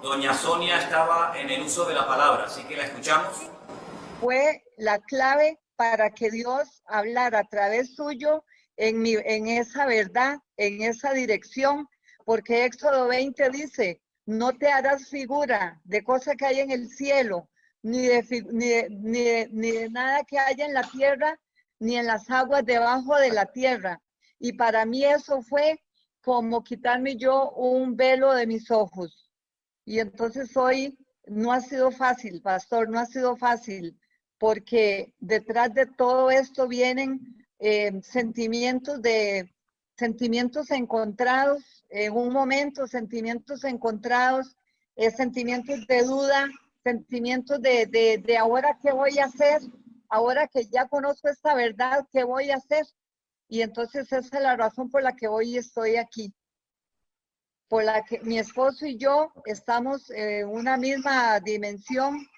Doña Sonia estaba en el uso de la palabra, así que la escuchamos. Fue la clave para que Dios hablara a través suyo en esa verdad, en esa dirección, porque Éxodo 20 dice, no te harás figura de cosa que hay en el cielo, ni de nada que haya en la tierra, ni en las aguas debajo de la tierra. Y para mí eso fue como quitarme yo un velo de mis ojos. Y entonces hoy no ha sido fácil, pastor, no ha sido fácil, porque detrás de todo esto vienen sentimientos encontrados, en un momento sentimientos encontrados, sentimientos de duda, sentimientos de ahora qué voy a hacer, ahora que ya conozco esta verdad, ¿qué voy a hacer? Y entonces esa es la razón por la que hoy estoy aquí, por la que mi esposo y yo estamos en una misma dimensión,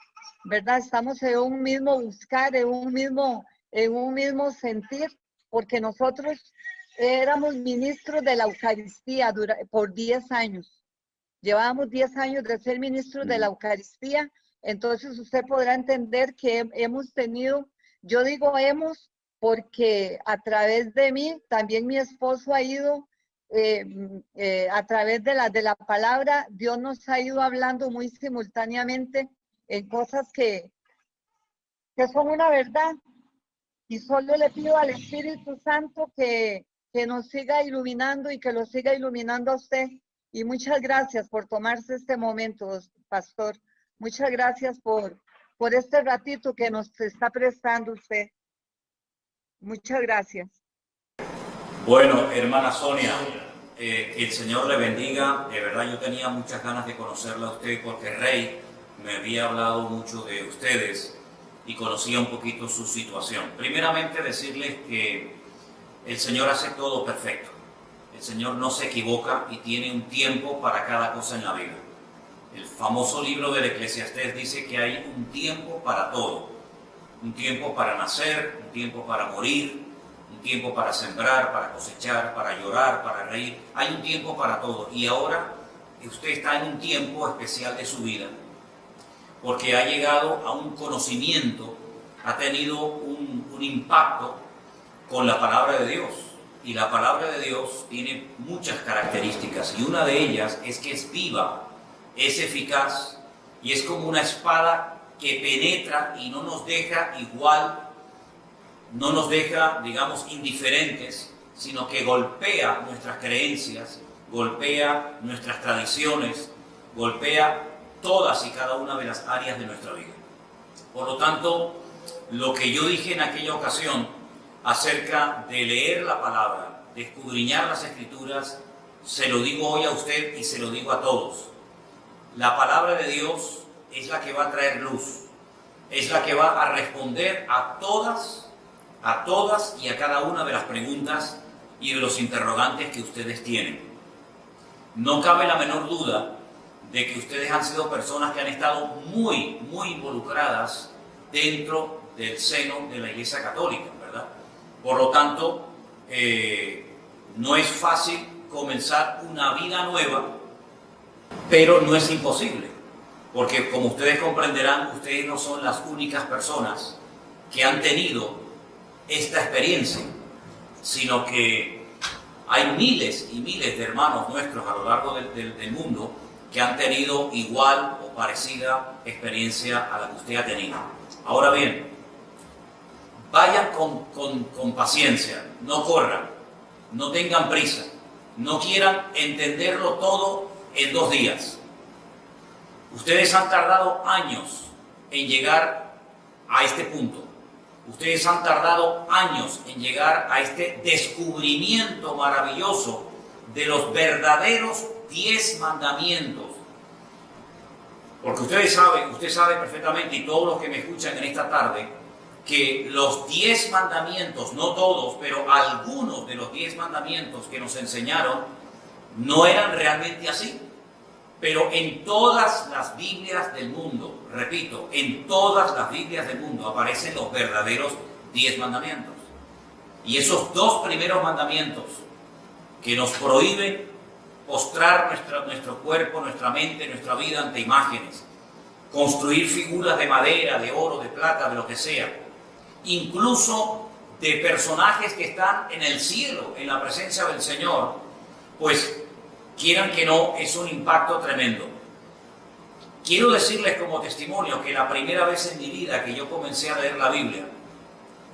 ¿verdad? Estamos en un mismo buscar, en un mismo sentir, porque nosotros éramos ministros de la Eucaristía por 10 años. Llevábamos 10 años de ser ministros de la Eucaristía, entonces usted podrá entender que hemos tenido, yo digo hemos, porque a través de mí, también mi esposo ha ido, a través de la palabra, Dios nos ha ido hablando muy simultáneamente en cosas que son una verdad. Y solo le pido al Espíritu Santo que nos siga iluminando y que lo siga iluminando a usted. Y muchas gracias por tomarse este momento, pastor. Muchas gracias por este ratito que nos está prestando usted. Muchas gracias. Bueno, hermana Sonia, que el Señor le bendiga. De verdad yo tenía muchas ganas de conocerla a usted porque Rey me había hablado mucho de ustedes y conocía un poquito su situación. Primeramente decirles que el Señor hace todo perfecto. El Señor no se equivoca y tiene un tiempo para cada cosa en la vida. El famoso libro del Eclesiastés dice que hay un tiempo para todo. Un tiempo para nacer, un tiempo para morir, un tiempo para sembrar, para cosechar, para llorar, para reír. Hay un tiempo para todo. Y ahora usted está en un tiempo especial de su vida, porque ha llegado a un conocimiento, ha tenido un impacto con la palabra de Dios. Y la palabra de Dios tiene muchas características, y una de ellas es que es viva, es eficaz, y es como una espada que penetra y no nos deja igual, no nos deja, digamos, indiferentes, sino que golpea nuestras creencias, golpea nuestras tradiciones, golpea todas y cada una de las áreas de nuestra vida. Por lo tanto, lo que yo dije en aquella ocasión acerca de leer la palabra, de escudriñar las Escrituras, se lo digo hoy a usted y se lo digo a todos. La palabra de Dios es la que va a traer luz, es la que va a responder a todas y a cada una de las preguntas y de los interrogantes que ustedes tienen. No cabe la menor duda de que ustedes han sido personas que han estado muy involucradas dentro del seno de la Iglesia Católica, ¿verdad? Por lo tanto, no es fácil comenzar una vida nueva, pero no es imposible, porque como ustedes comprenderán, ustedes no son las únicas personas que han tenido esta experiencia, sino que hay miles y miles de hermanos nuestros a lo largo del mundo que han tenido igual o parecida experiencia a la que usted ha tenido. Ahora bien, vayan con paciencia, no corran, no tengan prisa, no quieran entenderlo todo en 2 días. Ustedes han tardado años en llegar a este punto. Ustedes han tardado años en llegar a este descubrimiento maravilloso de los verdaderos 10 mandamientos. Porque usted sabe perfectamente, y todos los que me escuchan en esta tarde, que los 10 mandamientos, no todos, pero algunos de los 10 mandamientos que nos enseñaron, no eran realmente así. Pero en todas las Biblias del mundo, repito, en todas las Biblias del mundo aparecen los verdaderos 10 mandamientos. Y esos 2 primeros mandamientos que nos prohíben postrar nuestro cuerpo, nuestra mente, nuestra vida ante imágenes, construir figuras de madera, de oro, de plata, de lo que sea, incluso de personajes que están en el cielo, en la presencia del Señor, pues quieran que no, es un impacto tremendo. Quiero decirles como testimonio que la primera vez en mi vida que yo comencé a leer la Biblia,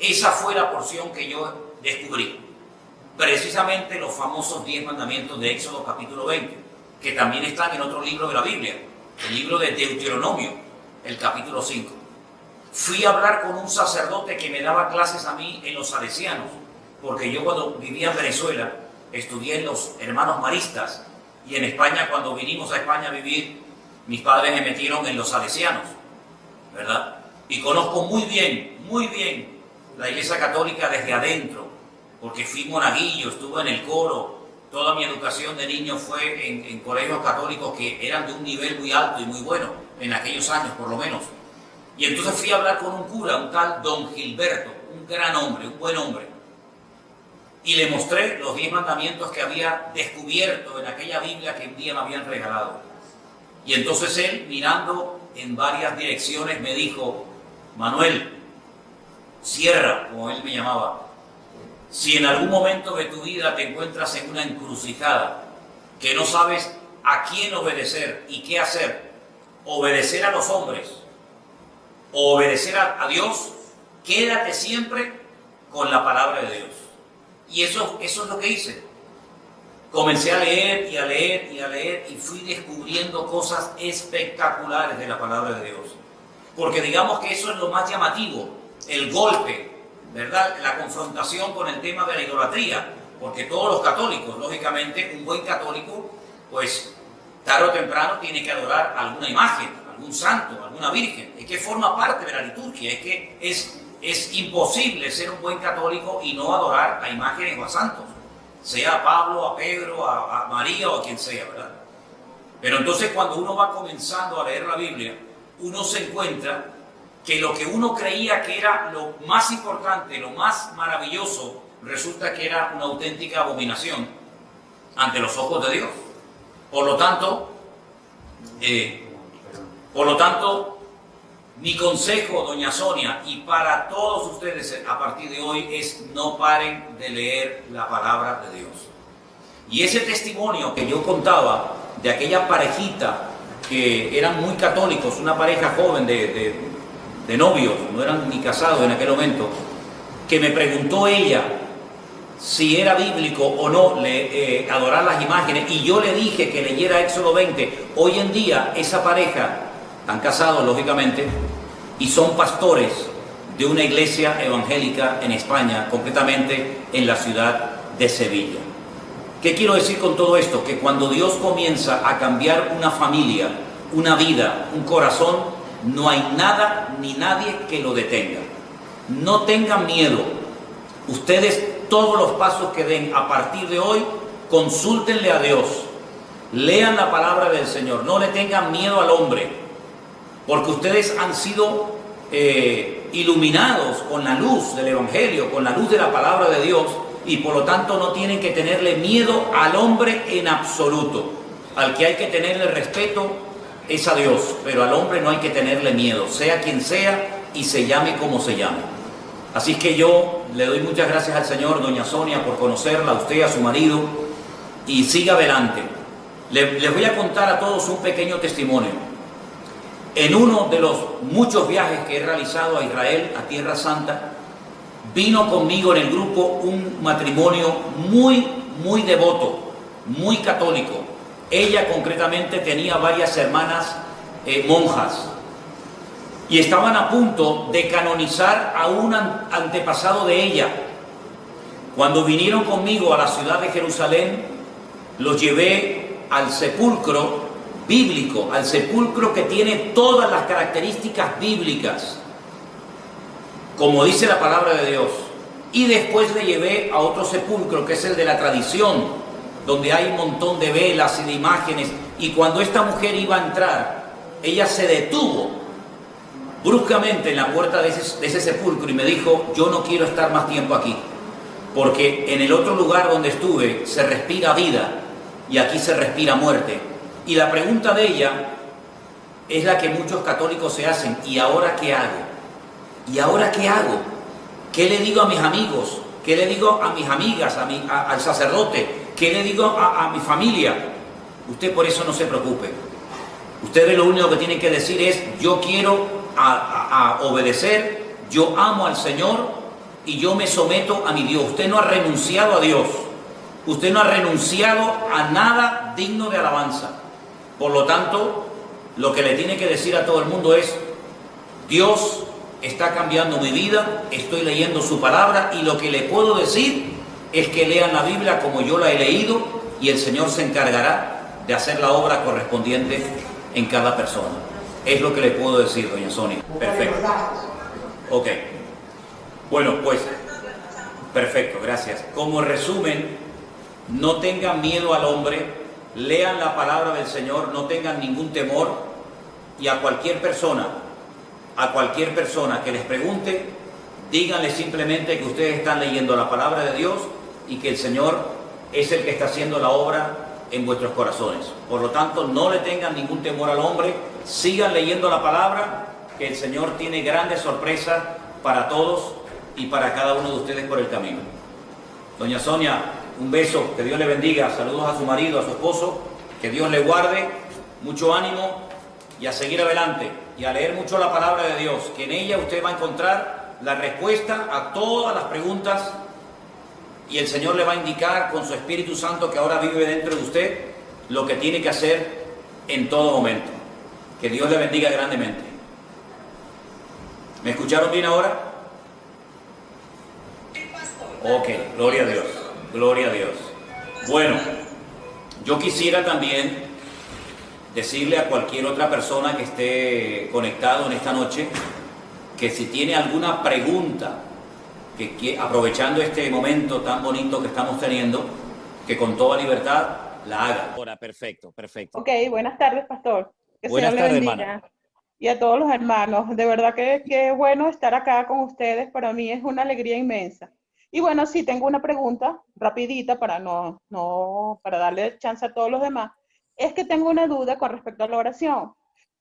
esa fue la porción que yo descubrí. Precisamente los famosos 10 mandamientos de Éxodo capítulo 20, que también están en otro libro de la Biblia, el libro de Deuteronomio, el capítulo 5. Fui a hablar con un sacerdote que me daba clases a mí en los salesianos, porque yo cuando vivía en Venezuela estudié en los hermanos maristas, y en España, cuando vinimos a España a vivir, mis padres me metieron en los salesianos, ¿verdad? Y conozco muy bien la Iglesia Católica desde adentro, porque fui monaguillo, estuve en el coro, toda mi educación de niño fue en colegios católicos que eran de un nivel muy alto y muy bueno, en aquellos años por lo menos. Y entonces fui a hablar con un cura, un tal Don Gilberto, un gran hombre, un buen hombre, y le mostré los 10 mandamientos que había descubierto en aquella Biblia que un día me habían regalado. Y entonces él, mirando en varias direcciones, me dijo: Manuel, cierra, como él me llamaba, si en algún momento de tu vida te encuentras en una encrucijada, que no sabes a quién obedecer y qué hacer, obedecer a los hombres o obedecer a Dios, quédate siempre con la palabra de Dios. Y eso es lo que hice. Comencé a leer y a leer y a leer y fui descubriendo cosas espectaculares de la palabra de Dios. Porque digamos que eso es lo más llamativo, el golpe, ¿verdad? La confrontación con el tema de la idolatría. Porque todos los católicos, lógicamente, un buen católico, pues tarde o temprano tiene que adorar alguna imagen, algún santo, alguna virgen. Es que forma parte de la liturgia, es que es imposible ser un buen católico y no adorar a imágenes o a santos, sea a Pablo, a Pedro, a María o a quien sea, ¿verdad? Pero entonces cuando uno va comenzando a leer la Biblia, uno se encuentra que lo que uno creía que era lo más importante, lo más maravilloso, resulta que era una auténtica abominación ante los ojos de Dios. Por lo tanto, mi consejo, doña Sonia, y para todos ustedes a partir de hoy es: no paren de leer la palabra de Dios. Y ese testimonio que yo contaba de aquella parejita que eran muy católicos, una pareja joven de novios, no eran ni casados en aquel momento, que me preguntó ella si era bíblico o no adorar las imágenes, y yo le dije que leyera Éxodo 20. Hoy en día esa pareja, están casados lógicamente, y son pastores de una iglesia evangélica en España, concretamente en la ciudad de Sevilla. ¿Qué quiero decir con todo esto? Que cuando Dios comienza a cambiar una familia, una vida, un corazón, no hay nada ni nadie que lo detenga. No tengan miedo. Ustedes, todos los pasos que den a partir de hoy, consúltenle a Dios. Lean la palabra del Señor. No le tengan miedo al hombre, porque ustedes han sido iluminados con la luz del Evangelio, con la luz de la palabra de Dios, y por lo tanto no tienen que tenerle miedo al hombre en absoluto. Al que hay que tenerle respeto es a Dios, pero al hombre no hay que tenerle miedo, sea quien sea y se llame como se llame. Así que yo le doy muchas gracias al Señor, doña Sonia, por conocerla, a usted, a su marido, y siga adelante. Les voy a contar a todos un pequeño testimonio. En uno de los muchos viajes que he realizado a Israel, a Tierra Santa, vino conmigo en el grupo un matrimonio muy devoto, muy católico. Ella concretamente tenía varias hermanas monjas, y estaban a punto de canonizar a un antepasado de ella. Cuando vinieron conmigo a la ciudad de Jerusalén, los llevé al sepulcro bíblico, al sepulcro que tiene todas las características bíblicas, como dice la palabra de Dios. Y después le llevé a otro sepulcro, que es el de la tradición, donde hay un montón de velas y de imágenes. Y cuando esta mujer iba a entrar, ella se detuvo bruscamente en la puerta de ese sepulcro y me dijo: yo no quiero estar más tiempo aquí, porque en el otro lugar donde estuve se respira vida, y aquí se respira muerte. Y la pregunta de ella es la que muchos católicos se hacen: ¿y ahora qué hago? ¿Y ahora qué hago? ¿Qué le digo a mis amigos? ¿Qué le digo a mis amigas, al sacerdote? ¿Qué le digo a mi familia? Usted por eso no se preocupe. Usted lo único que tiene que decir es: yo quiero a obedecer, yo amo al Señor y yo me someto a mi Dios. Usted no ha renunciado a Dios. Usted no ha renunciado a nada digno de alabanza. Por lo tanto, lo que le tiene que decir a todo el mundo es: Dios está cambiando mi vida, estoy leyendo su palabra, y lo que le puedo decir es que lean la Biblia como yo la he leído, y el Señor se encargará de hacer la obra correspondiente en cada persona. Es lo que le puedo decir, doña Sonia. Perfecto. Ok. Bueno, pues, perfecto, gracias. Como resumen, no tengan miedo al hombre, lean la palabra del Señor, no tengan ningún temor, y a cualquier persona que les pregunte, díganle simplemente que ustedes están leyendo la palabra de Dios y que el Señor es el que está haciendo la obra en vuestros corazones. Por lo tanto, no le tengan ningún temor al hombre, sigan leyendo la palabra, que el Señor tiene grandes sorpresas para todos y para cada uno de ustedes por el camino. Doña Sonia, un beso, que Dios le bendiga, saludos a su marido, a su esposo, que Dios le guarde, mucho ánimo y a seguir adelante y a leer mucho la palabra de Dios, que en ella usted va a encontrar la respuesta a todas las preguntas, y el Señor le va a indicar con su Espíritu Santo, que ahora vive dentro de usted, lo que tiene que hacer en todo momento. Que Dios le bendiga grandemente. ¿Me escucharon bien ahora? Ok, gloria a Dios, gloria a Dios. Bueno, yo quisiera también decirle a cualquier otra persona que esté conectado en esta noche, que si tiene alguna pregunta, que aprovechando este momento tan bonito que estamos teniendo, que con toda libertad la haga. Ahora, perfecto, perfecto. Ok, buenas tardes, pastor. Que Buenas Señor le tardes, bendiga. hermana. Y a todos los hermanos. De verdad que es bueno estar acá con ustedes. Para mí es una alegría inmensa. Y bueno, sí, tengo una pregunta rapidita para para darle chance a todos los demás. Es que tengo una duda con respecto a la oración.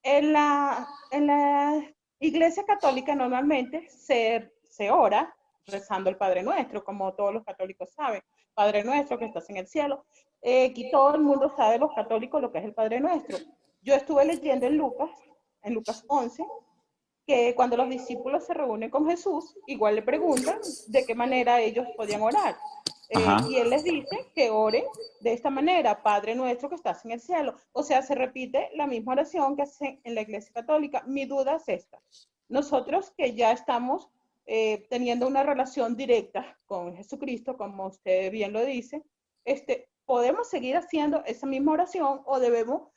En la Iglesia Católica normalmente se ora rezando el Padre Nuestro, como todos los católicos saben. Padre Nuestro que estás en el cielo. Aquí todo el mundo sabe, los católicos, lo que es el Padre Nuestro. Yo estuve leyendo en Lucas 11, que cuando los discípulos se reúnen con Jesús, igual le preguntan de qué manera ellos podían orar. Y él les dice que oren de esta manera: Padre Nuestro que estás en el cielo. O sea, se repite la misma oración que hacen en la Iglesia Católica. Mi duda es esta: nosotros que ya estamos teniendo una relación directa con Jesucristo, como usted bien lo dice, ¿podemos seguir haciendo esa misma oración o debemos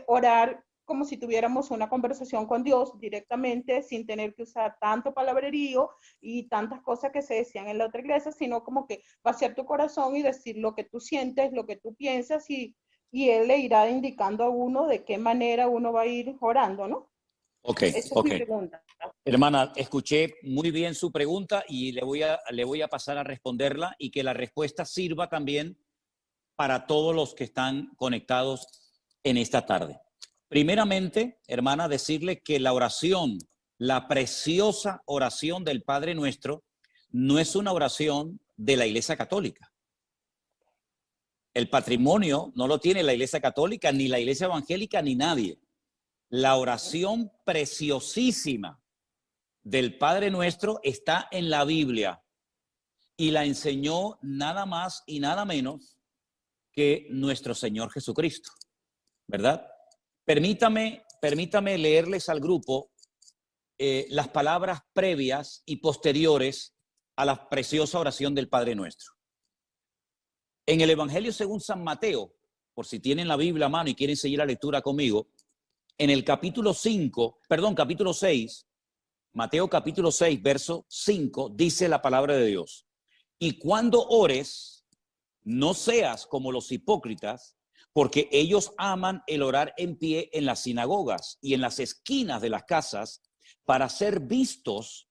orar como si tuviéramos una conversación con Dios directamente, sin tener que usar tanto palabrerío y tantas cosas que se decían en la otra iglesia, sino como que vaciar tu corazón y decir lo que tú sientes, lo que tú piensas, y Él le irá indicando a uno de qué manera uno va a ir orando, ¿no? Ok, Esa es mi pregunta. Hermana, escuché muy bien su pregunta y le voy a pasar a responderla, y que la respuesta sirva también para todos los que están conectados en esta tarde. Primeramente, hermana, decirle que la oración, la preciosa oración del Padre Nuestro, no es una oración de la Iglesia Católica. El patrimonio no lo tiene la Iglesia Católica, ni la Iglesia Evangélica, ni nadie. La oración preciosísima del Padre Nuestro está en la Biblia, y la enseñó nada más y nada menos que nuestro Señor Jesucristo, ¿verdad? Permítame leerles al grupo las palabras previas y posteriores a la preciosa oración del Padre Nuestro. En el Evangelio según San Mateo, por si tienen la Biblia a mano y quieren seguir la lectura conmigo, en el capítulo 6, Mateo capítulo 6, verso 5, dice la palabra de Dios: y cuando ores, no seas como los hipócritas, porque ellos aman el orar en pie en las sinagogas y en las esquinas de las casas para ser vistos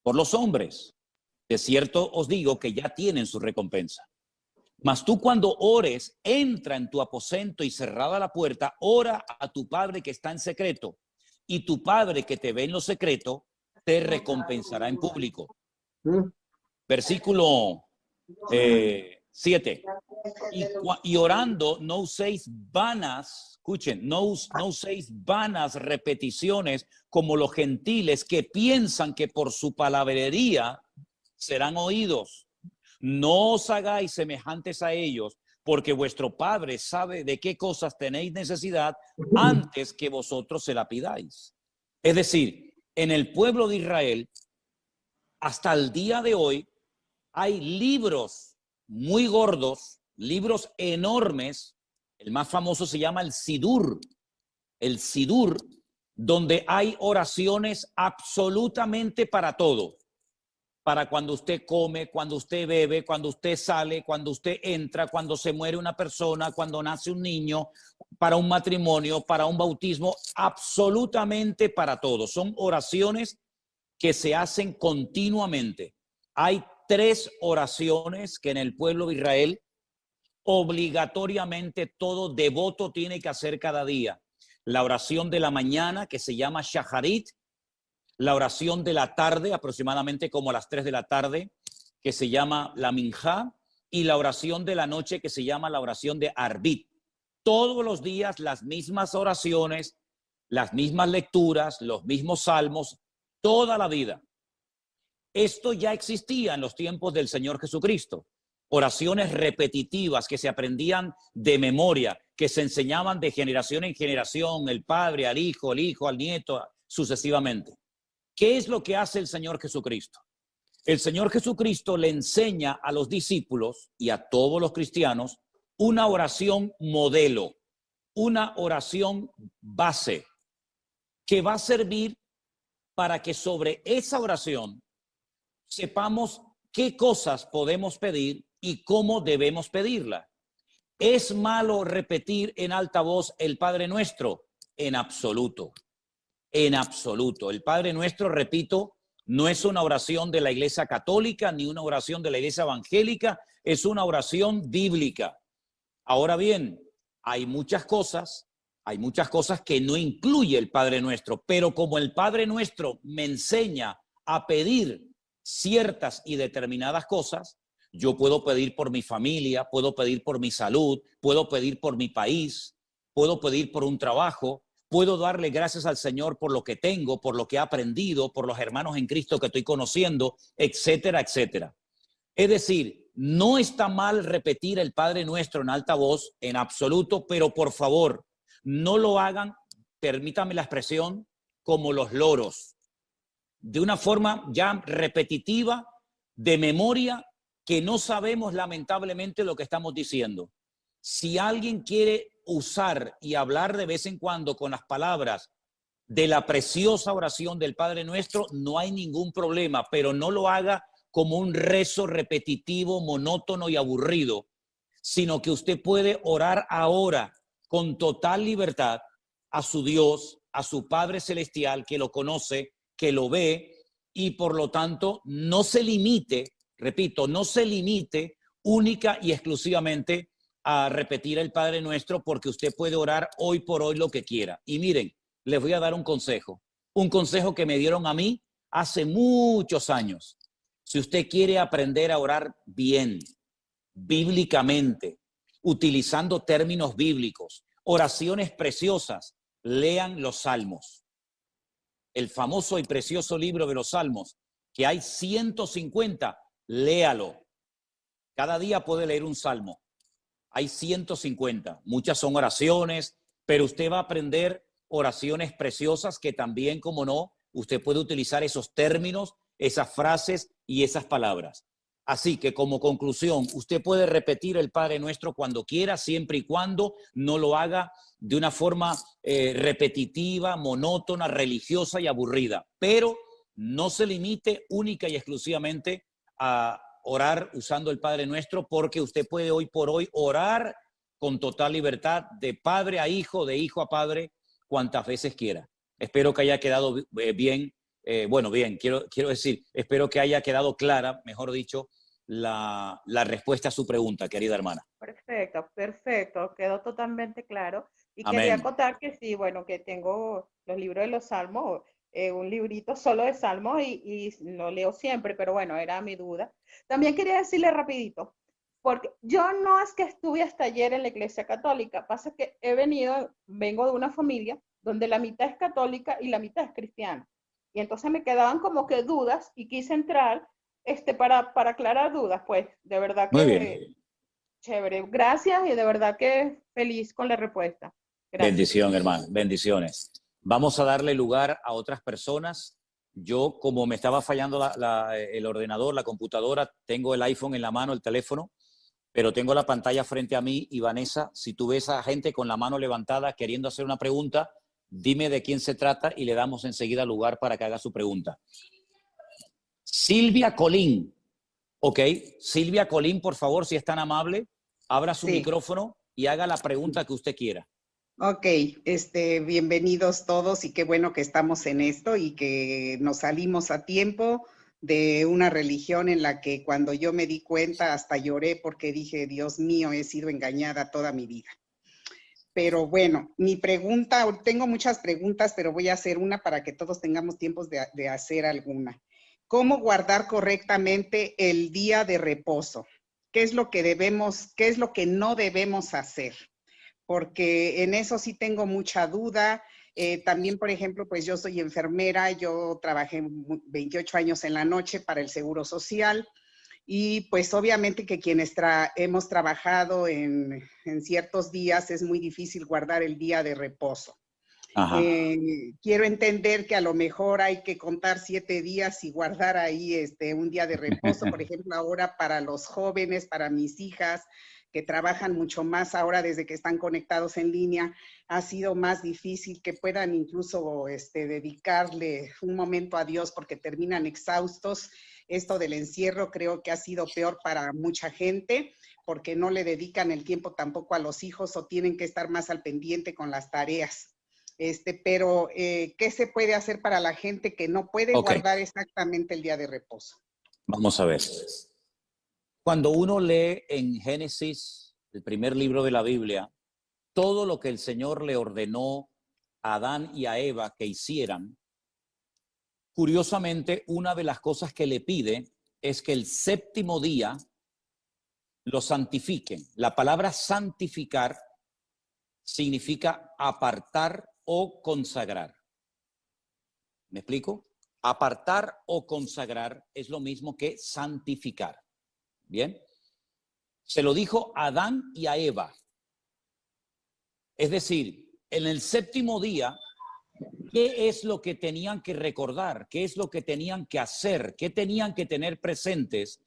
por los hombres. De cierto os digo que ya tienen su recompensa. Mas tú cuando ores, entra en tu aposento y cerrada la puerta, ora a tu Padre que está en secreto, y tu Padre que te ve en lo secreto, te recompensará en público. Versículo 7. Y orando no uséis vanas, escuchen, no uséis vanas repeticiones como los gentiles que piensan que por su palabrería serán oídos. No os hagáis semejantes a ellos, porque vuestro Padre sabe de qué cosas tenéis necesidad antes que vosotros se la pidáis. Es decir, en el pueblo de Israel, hasta el día de hoy, hay libros muy gordos, libros enormes. El más famoso se llama el Sidur, donde hay oraciones absolutamente para todo. Para cuando usted come, cuando usted bebe, cuando usted sale, cuando usted entra, cuando se muere una persona, cuando nace un niño, para un matrimonio, para un bautismo, absolutamente para todo. Son oraciones que se hacen continuamente. Hay 3 oraciones que en el pueblo de Israel obligatoriamente todo devoto tiene que hacer cada día. La oración de la mañana, que se llama Shacharit, la oración de la tarde, aproximadamente como a las 3 de la tarde, que se llama la Minjá, y la oración de la noche, que se llama la oración de Arbit. Todos los días las mismas oraciones, las mismas lecturas, los mismos salmos, toda la vida. Esto ya existía en los tiempos del Señor Jesucristo. Oraciones repetitivas que se aprendían de memoria, que se enseñaban de generación en generación, el padre al hijo, el hijo al nieto, sucesivamente. ¿Qué es lo que hace el Señor Jesucristo? El Señor Jesucristo le enseña a los discípulos y a todos los cristianos una oración modelo, una oración base, que va a servir para que sobre esa oración sepamos qué cosas podemos pedir y cómo debemos pedirla. ¿Es malo repetir en alta voz el Padre Nuestro? En absoluto. En absoluto. El Padre Nuestro, repito, no es una oración de la Iglesia Católica ni una oración de la Iglesia Evangélica, es una oración bíblica. Ahora bien, hay muchas cosas que no incluye el Padre Nuestro, pero como el Padre Nuestro me enseña a pedir ciertas y determinadas cosas, yo puedo pedir por mi familia, puedo pedir por mi salud, puedo pedir por mi país, puedo pedir por un trabajo, puedo darle gracias al Señor por lo que tengo, por lo que he aprendido, por los hermanos en Cristo que estoy conociendo, etcétera, etcétera. Es decir, no está mal repetir el Padre Nuestro en alta voz, en absoluto, pero por favor, no lo hagan, permítame la expresión, como los loros, de una forma ya repetitiva, de memoria, que no sabemos lamentablemente lo que estamos diciendo. Si alguien quiere usar y hablar de vez en cuando con las palabras de la preciosa oración del Padre Nuestro, no hay ningún problema, pero no lo haga como un rezo repetitivo, monótono y aburrido, sino que usted puede orar ahora con total libertad a su Dios, a su Padre Celestial, que lo conoce, que lo ve, y por lo tanto no se limite, repito, no se limite única y exclusivamente a repetir el Padre Nuestro, porque usted puede orar hoy por hoy lo que quiera. Y miren, les voy a dar un consejo que me dieron a mí hace muchos años. Si usted quiere aprender a orar bien, bíblicamente, utilizando términos bíblicos, oraciones preciosas, lean los Salmos. El famoso y precioso libro de los Salmos, que hay 150, léalo. Cada día puede leer un salmo. Hay 150, muchas son oraciones, pero usted va a aprender oraciones preciosas que también, como no, usted puede utilizar esos términos, esas frases y esas palabras. Así que como conclusión, usted puede repetir el Padre Nuestro cuando quiera, siempre y cuando no lo haga de una forma repetitiva, monótona, religiosa y aburrida, pero no se limite única y exclusivamente a orar usando el Padre Nuestro, porque usted puede hoy por hoy orar con total libertad de padre a hijo, de hijo a padre, cuantas veces quiera. Espero que haya quedado bien, quiero decir, espero que haya quedado clara, mejor dicho, la respuesta a su pregunta, querida hermana. Perfecto, perfecto, quedó totalmente claro. Y Amén. quería acotar que sí, bueno, que tengo los libros de los Salmos, un librito solo de Salmos y lo leo siempre, pero bueno, era mi duda. También quería decirle rapidito, porque yo no es que estuve hasta ayer en la Iglesia Católica, pasa que vengo de una familia donde la mitad es católica y la mitad es cristiana. Y entonces me quedaban como que dudas y quise entrar para aclarar dudas, pues de verdad Muy bien. que chévere, gracias y de verdad que feliz con la respuesta. Gracias. Bendición, hermano, bendiciones. Vamos a darle lugar a otras personas. Yo, como me estaba fallando el ordenador, la computadora, tengo el iPhone en la mano, el teléfono, pero tengo la pantalla frente a mí. Y Vanessa, si tú ves a gente con la mano levantada queriendo hacer una pregunta, dime de quién se trata y le damos enseguida lugar para que haga su pregunta. Silvia Colín. Ok, Silvia Colín, por favor, si es tan amable, abra su micrófono y haga la pregunta que usted quiera. Ok, bienvenidos todos y qué bueno que estamos en esto y que nos salimos a tiempo de una religión en la que cuando yo me di cuenta hasta lloré porque dije, Dios mío, he sido engañada toda mi vida. Pero bueno, mi pregunta, tengo muchas preguntas, pero voy a hacer una para que todos tengamos tiempos de hacer alguna. ¿Cómo guardar correctamente el día de reposo? ¿Qué es lo que no debemos hacer? Porque en eso sí tengo mucha duda. También, por ejemplo, pues yo soy enfermera, yo trabajé 28 años en la noche para el Seguro Social y pues obviamente que quienes hemos trabajado en ciertos días es muy difícil guardar el día de reposo. Quiero entender que a lo mejor hay que contar 7 días y guardar ahí un día de reposo, por ejemplo, ahora para los jóvenes, para mis hijas, que trabajan mucho más ahora desde que están conectados en línea, ha sido más difícil que puedan incluso dedicarle un momento a Dios porque terminan exhaustos. Esto del encierro creo que ha sido peor para mucha gente porque no le dedican el tiempo tampoco a los hijos o tienen que estar más al pendiente con las tareas. Pero ¿qué se puede hacer para la gente que no puede guardar exactamente el día de reposo? Vamos a ver. Cuando uno lee en Génesis, el primer libro de la Biblia, todo lo que el Señor le ordenó a Adán y a Eva que hicieran, curiosamente, una de las cosas que le pide es que el séptimo día lo santifiquen. La palabra santificar significa apartar o consagrar. ¿Me explico? Apartar o consagrar es lo mismo que santificar. Bien, se lo dijo a Adán y a Eva. Es decir, en el séptimo día, ¿qué es lo que tenían que recordar? ¿Qué es lo que tenían que hacer? ¿Qué tenían que tener presentes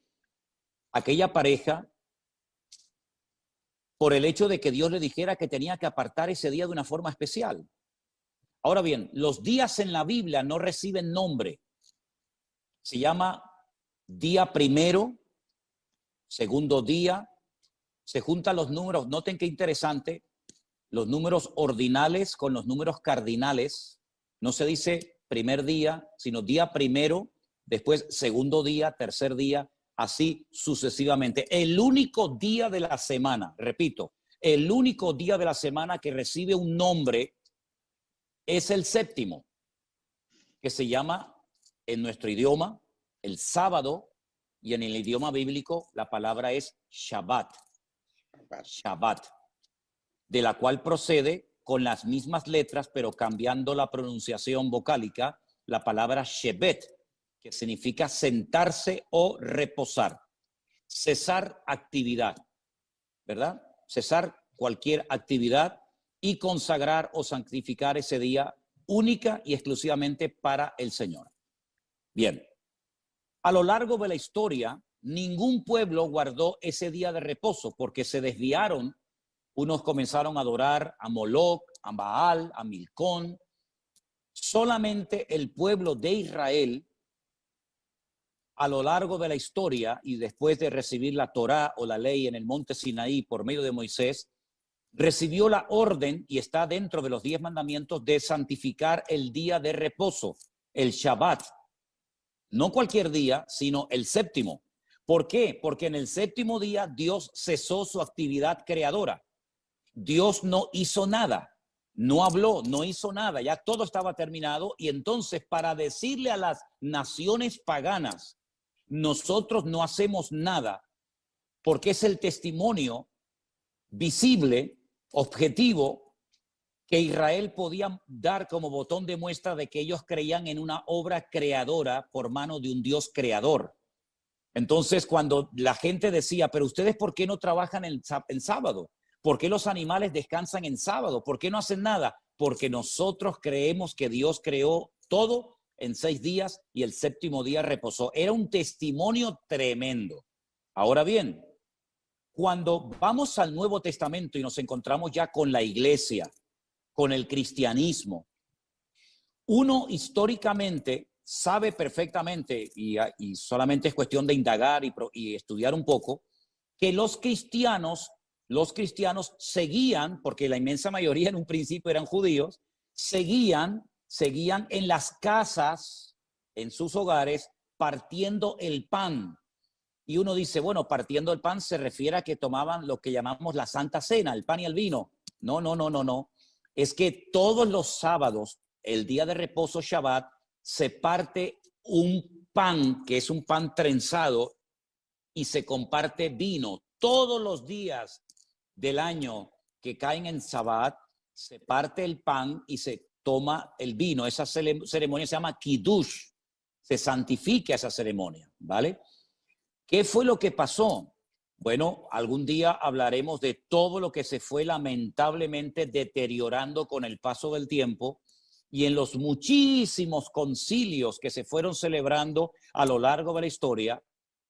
aquella pareja por el hecho de que Dios le dijera que tenía que apartar ese día de una forma especial? Ahora bien, los días en la Biblia no reciben nombre. Se llama día primero, segundo día, se juntan los números, noten qué interesante, los números ordinales con los números cardinales, no se dice primer día, sino día primero, después segundo día, tercer día, así sucesivamente. El único día de la semana, repito, el único día de la semana que recibe un nombre es el séptimo, que se llama en nuestro idioma el sábado, y en el idioma bíblico la palabra es Shabbat. Shabbat, de la cual procede con las mismas letras, pero cambiando la pronunciación vocálica, la palabra Shebet, que significa sentarse o reposar, cesar actividad, ¿verdad? Cesar cualquier actividad y consagrar o santificar ese día única y exclusivamente para el Señor. Bien, a lo largo de la historia, ningún pueblo guardó ese día de reposo porque se desviaron. Unos comenzaron a adorar a Moloc, a Baal, a Milcón. Solamente el pueblo de Israel, a lo largo de la historia y después de recibir la Torá o la ley en el monte Sinaí por medio de Moisés, recibió la orden y está dentro de los 10 mandamientos de santificar el día de reposo, el Shabbat. No cualquier día, sino el séptimo. ¿Por qué? Porque en el séptimo día Dios cesó su actividad creadora. Dios no hizo nada, no habló, no hizo nada, ya todo estaba terminado. Y entonces, para decirle a las naciones paganas, nosotros no hacemos nada, porque es el testimonio visible, objetivo, que Israel podía dar como botón de muestra de que ellos creían en una obra creadora por mano de un Dios creador. Entonces, cuando la gente decía, pero ustedes, ¿por qué no trabajan en sábado? ¿Por qué los animales descansan en sábado? ¿Por qué no hacen nada? Porque nosotros creemos que Dios creó todo en 6 días y el séptimo día reposó. Era un testimonio tremendo. Ahora bien, cuando vamos al Nuevo Testamento y nos encontramos ya con la iglesia, con el cristianismo, uno históricamente sabe perfectamente, y solamente es cuestión de indagar y estudiar un poco, que los cristianos seguían, porque la inmensa mayoría en un principio eran judíos, seguían en las casas, en sus hogares, partiendo el pan. Y uno dice, bueno, partiendo el pan se refiere a que tomaban lo que llamamos la Santa Cena, el pan y el vino. No. Es que todos los sábados, el día de reposo Shabbat, se parte un pan, que es un pan trenzado, y se comparte vino. Todos los días del año que caen en Shabbat, se parte el pan y se toma el vino. Esa ceremonia se llama Kiddush. Se santifica esa ceremonia, ¿vale? ¿Qué fue lo que pasó? Bueno, algún día hablaremos de todo lo que se fue lamentablemente deteriorando con el paso del tiempo y en los muchísimos concilios que se fueron celebrando a lo largo de la historia,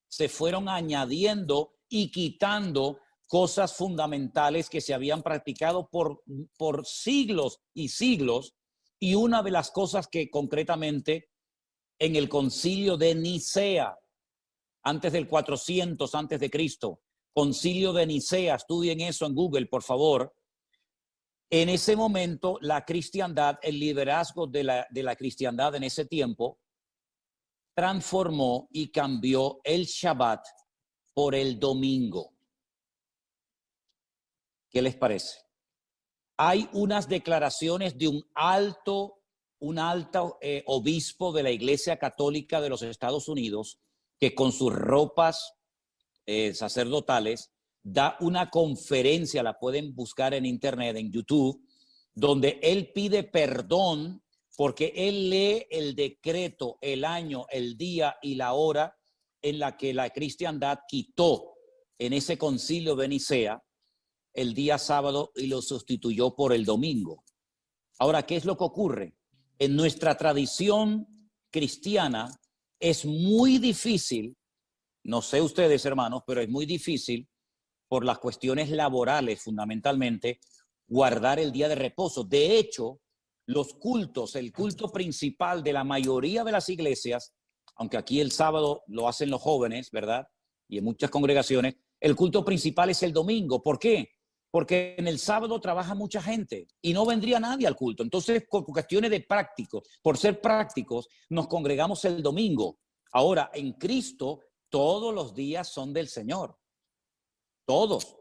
se fueron añadiendo y quitando cosas fundamentales que se habían practicado por siglos y siglos. Y una de las cosas que concretamente en el concilio de Nicea, antes del 400 antes de Cristo, concilio de Nicea, estudien eso en Google, por favor. En ese momento, la cristiandad, el liderazgo de la cristiandad en ese tiempo, transformó y cambió el Shabbat por el domingo. ¿Qué les parece? Hay unas declaraciones de un alto obispo de la Iglesia Católica de los Estados Unidos que con sus ropas sacerdotales da una conferencia, la pueden buscar en internet, en YouTube, donde él pide perdón porque él lee el decreto, el año, el día y la hora en la que la cristiandad quitó en ese concilio de Nicea el día sábado y lo sustituyó por el domingo. Ahora, ¿qué es lo que ocurre? En nuestra tradición cristiana es muy difícil, no sé ustedes hermanos, pero es muy difícil por las cuestiones laborales fundamentalmente, guardar el día de reposo. De hecho, los cultos, el culto principal de la mayoría de las iglesias, aunque aquí el sábado lo hacen los jóvenes, ¿verdad? Y en muchas congregaciones, el culto principal es el domingo. ¿Por qué? Porque en el sábado trabaja mucha gente y no vendría nadie al culto. Entonces, por cuestiones de prácticos, por ser prácticos, nos congregamos el domingo. Ahora, en Cristo, todos los días son del Señor. Todos.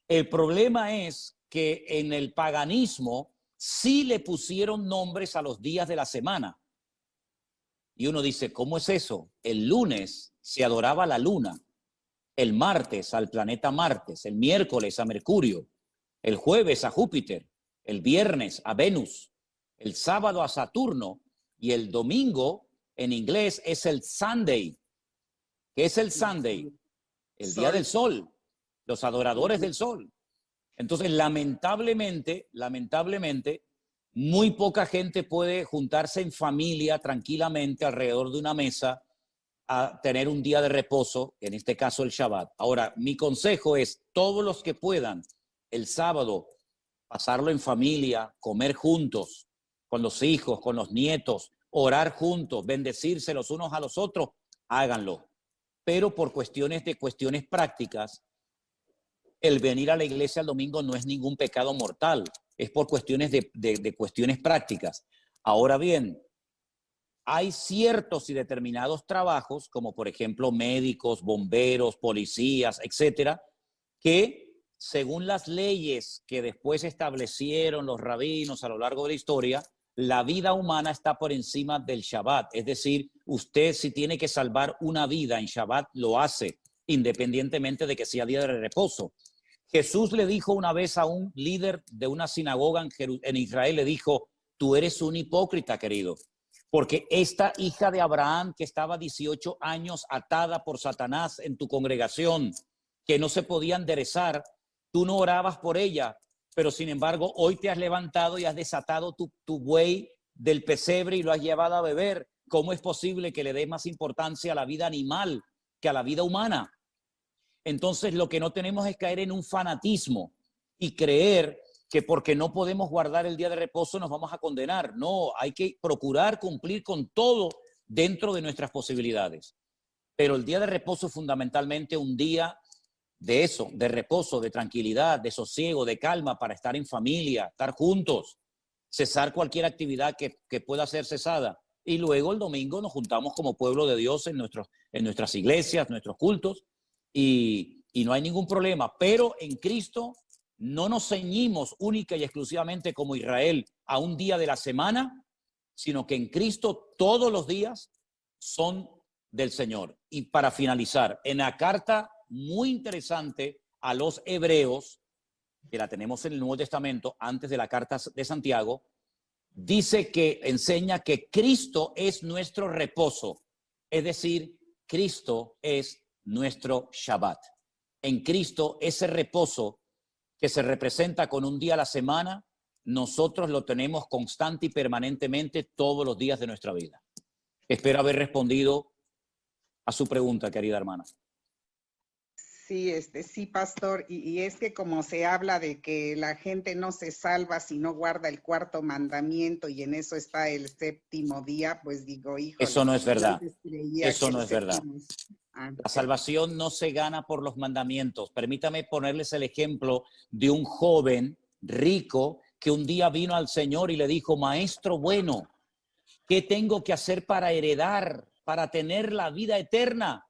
El problema es que en el paganismo sí le pusieron nombres a los días de la semana. Y uno dice, ¿cómo es eso? El lunes se adoraba a la luna, el martes al planeta Martes, el miércoles a Mercurio, el jueves a Júpiter, el viernes a Venus, el sábado a Saturno y el domingo en inglés es el Sunday. ¿Qué es el Sunday? El día del sol, los adoradores del sol. Entonces, lamentablemente, muy poca gente puede juntarse en familia tranquilamente alrededor de una mesa a tener un día de reposo, en este caso el Shabbat. Ahora, mi consejo es, todos los que puedan, el sábado, pasarlo en familia, comer juntos, con los hijos, con los nietos, orar juntos, bendecirse los unos a los otros, háganlo. Pero por cuestiones prácticas, el venir a la iglesia el domingo no es ningún pecado mortal, es por cuestiones de cuestiones prácticas. Ahora bien, hay ciertos y determinados trabajos, como por ejemplo médicos, bomberos, policías, etcétera, que según las leyes que después establecieron los rabinos a lo largo de la historia, la vida humana está por encima del Shabbat. Es decir, usted si tiene que salvar una vida en Shabbat, lo hace, independientemente de que sea día de reposo. Jesús le dijo una vez a un líder de una sinagoga en Israel, le dijo, tú eres un hipócrita, querido, porque esta hija de Abraham que estaba 18 años atada por Satanás en tu congregación, que no se podía enderezar, tú no orabas por ella, pero sin embargo hoy te has levantado y has desatado tu buey del pesebre y lo has llevado a beber. ¿Cómo es posible que le des más importancia a la vida animal que a la vida humana? Entonces lo que no tenemos es caer en un fanatismo y creer que porque no podemos guardar el día de reposo nos vamos a condenar. No, hay que procurar cumplir con todo dentro de nuestras posibilidades. Pero el día de reposo es fundamentalmente un día de eso, de reposo, de tranquilidad, de sosiego, de calma para estar en familia, estar juntos, cesar cualquier actividad que pueda ser cesada. Y luego el domingo nos juntamos como pueblo de Dios en nuestras iglesias, nuestros cultos, y no hay ningún problema. Pero en Cristo no nos ceñimos única y exclusivamente como Israel a un día de la semana, sino que en Cristo todos los días son del Señor. Y para finalizar, en la carta muy interesante a los hebreos, que la tenemos en el Nuevo Testamento, antes de la carta de Santiago, dice que enseña que Cristo es nuestro reposo, es decir, Cristo es nuestro Shabbat. En Cristo, ese reposo que se representa con un día a la semana, nosotros lo tenemos constante y permanentemente todos los días de nuestra vida. Espero haber respondido a su pregunta, querida hermana. Sí, sí, pastor, y es que como se habla de que la gente no se salva si no guarda el cuarto mandamiento y en eso está el séptimo día, pues digo, hijo. Eso no es verdad. Eso no es verdad. La salvación no se gana por los mandamientos. Permítame ponerles el ejemplo de un joven rico que un día vino al Señor y le dijo, maestro bueno, ¿qué tengo que hacer para heredar, para tener la vida eterna?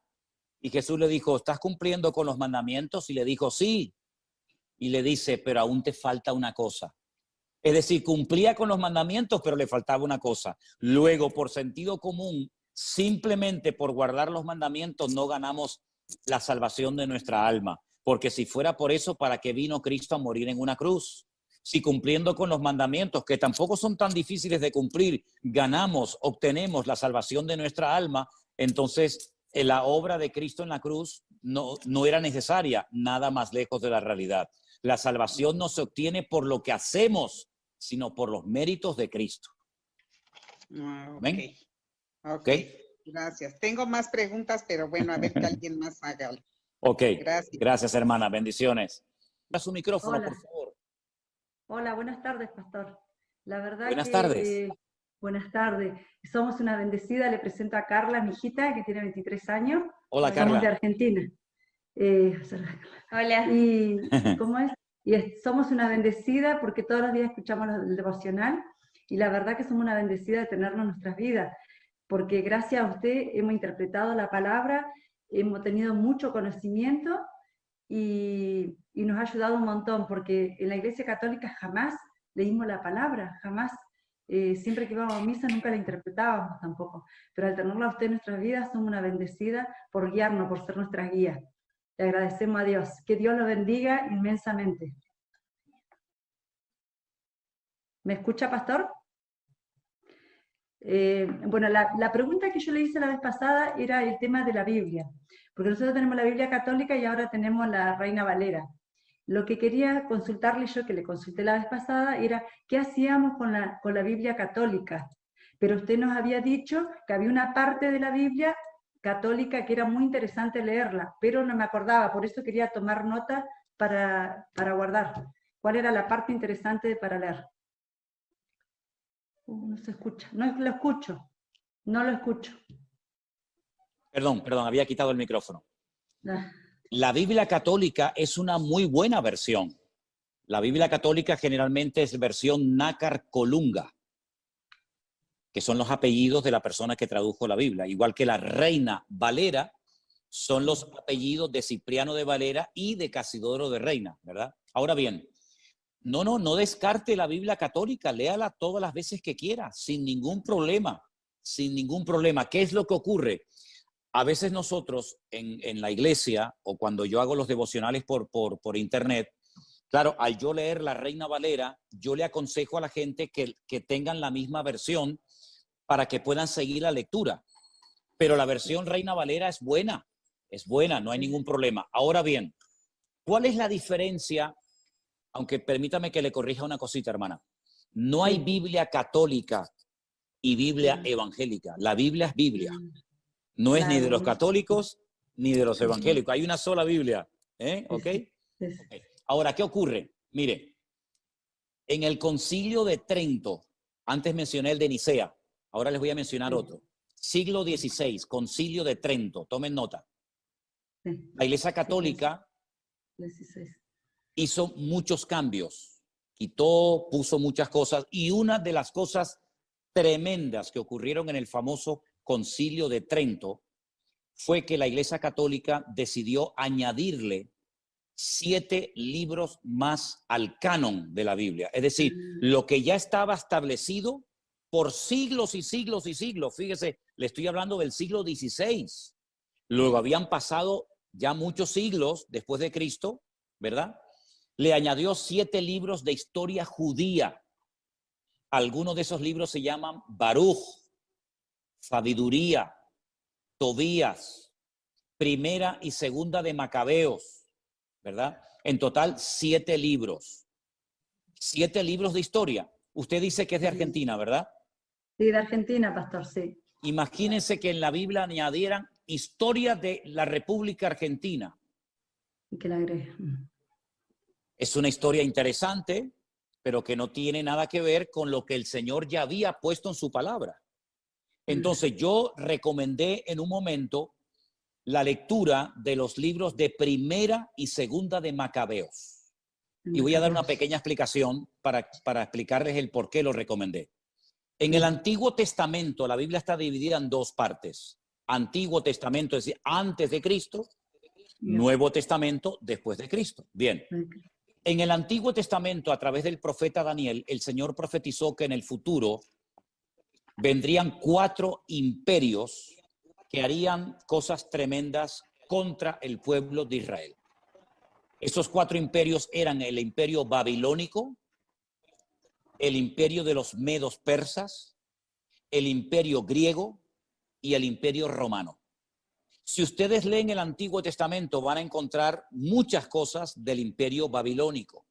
Y Jesús le dijo, ¿estás cumpliendo con los mandamientos? Y le dijo, sí. Y le dice, pero aún te falta una cosa. Es decir, cumplía con los mandamientos, pero le faltaba una cosa. Luego, por sentido común, simplemente por guardar los mandamientos, no ganamos la salvación de nuestra alma. Porque si fuera por eso, ¿para qué vino Cristo a morir en una cruz? Si cumpliendo con los mandamientos, que tampoco son tan difíciles de cumplir, obtenemos la salvación de nuestra alma, entonces la obra de Cristo en la cruz no era necesaria, nada más lejos de la realidad. La salvación no se obtiene por lo que hacemos, sino por los méritos de Cristo. ¿Ven? Okay. Gracias. Tengo más preguntas, pero bueno, a ver que alguien más haga algo. Ok, gracias hermana, bendiciones. Da su micrófono, Hola. por favor. Hola, buenas tardes, pastor. La verdad Buenas que, tardes. Buenas tardes. Somos una bendecida. Le presento a Carla, mi hijita, que tiene 23 años. Hola, Somos Carla. de Argentina. Hola. Y, ¿cómo es? Somos una bendecida porque todos los días escuchamos el devocional y la verdad que somos una bendecida de tenernos en nuestras vidas, porque gracias a usted hemos interpretado la palabra, hemos tenido mucho conocimiento y nos ha ayudado un montón, porque en la Iglesia Católica jamás leímos la palabra, jamás. Siempre que íbamos a misa nunca la interpretábamos tampoco, pero al tenerla a usted en nuestras vidas somos una bendecida por guiarnos, por ser nuestra guía. Le agradecemos a Dios. Que Dios lo bendiga inmensamente. ¿Me escucha, pastor? Bueno, la pregunta que yo le hice la vez pasada era el tema de la Biblia, porque nosotros tenemos la Biblia católica y ahora tenemos la Reina Valera. Lo que quería consultarle yo, que le consulté la vez pasada, era qué hacíamos con la Biblia católica. Pero usted nos había dicho que había una parte de la Biblia católica que era muy interesante leerla, pero no me acordaba, por eso quería tomar nota para guardar. ¿Cuál era la parte interesante para leer? No se escucha, no lo escucho, no lo escucho. Perdón, había quitado el micrófono. La Biblia católica es una muy buena versión. La Biblia católica generalmente es versión nácar colunga. que son los apellidos de la persona que tradujo la Biblia, igual que la Reina Valera son los apellidos de Cipriano de Valera y de Casidoro de Reina, ¿verdad? Ahora bien, no descarte la Biblia católica, léala todas las veces que quiera, sin ningún problema, sin ningún problema. ¿Qué es lo que ocurre? A veces nosotros en la iglesia o cuando yo hago los devocionales por internet, claro, al yo leer la Reina Valera, yo le aconsejo a la gente que tengan la misma versión para que puedan seguir la lectura. Pero la versión Reina Valera es buena, no hay ningún problema. Ahora bien, ¿cuál es la diferencia? Aunque permítame que le corrija una cosita, hermana. No hay Biblia católica y Biblia evangélica. La Biblia es Biblia. No es ni de los católicos ni de los evangélicos. Hay una sola Biblia. ¿Ok? Okay. Ahora, ¿qué ocurre? Mire, en el Concilio de Trento, antes mencioné el de Nicea, ahora les voy a mencionar otro. Siglo XVI, Concilio de Trento, tomen nota. La Iglesia Católica hizo muchos cambios, quitó, puso muchas cosas, y una de las cosas tremendas que ocurrieron en el famoso Concilio de Trento fue que la Iglesia Católica decidió añadirle 7 libros más al canon de la Biblia. Es decir, lo que ya estaba establecido por siglos y siglos y siglos. Fíjese, le estoy hablando del siglo XVI. Luego habían pasado ya muchos siglos después de Cristo, ¿verdad? Le añadió 7 libros de historia judía. Algunos de esos libros se llaman Baruch, Sabiduría, Tobías, Primera y Segunda de Macabeos, ¿verdad? En total 7 libros. 7 libros de historia. Usted dice que es de Argentina, ¿verdad? Sí, de Argentina, pastor, sí. Imagínense que en la Biblia añadieran historia de la República Argentina. Y que la agregue. Es una historia interesante, pero que no tiene nada que ver con lo que el Señor ya había puesto en su palabra. Entonces yo recomendé en un momento la lectura de los libros de Primera y Segunda de Macabeos. Y voy a dar una pequeña explicación para explicarles el por qué lo recomendé. En el Antiguo Testamento, la Biblia está dividida en 2 partes. Antiguo Testamento, es decir, antes de Cristo. Nuevo Testamento, después de Cristo. Bien. En el Antiguo Testamento, a través del profeta Daniel, el Señor profetizó que en el futuro vendrían 4 imperios que harían cosas tremendas contra el pueblo de Israel. Esos 4 imperios eran el imperio babilónico, el imperio de los medos persas, el imperio griego y el imperio romano. Si ustedes leen el Antiguo Testamento van a encontrar muchas cosas del imperio babilónico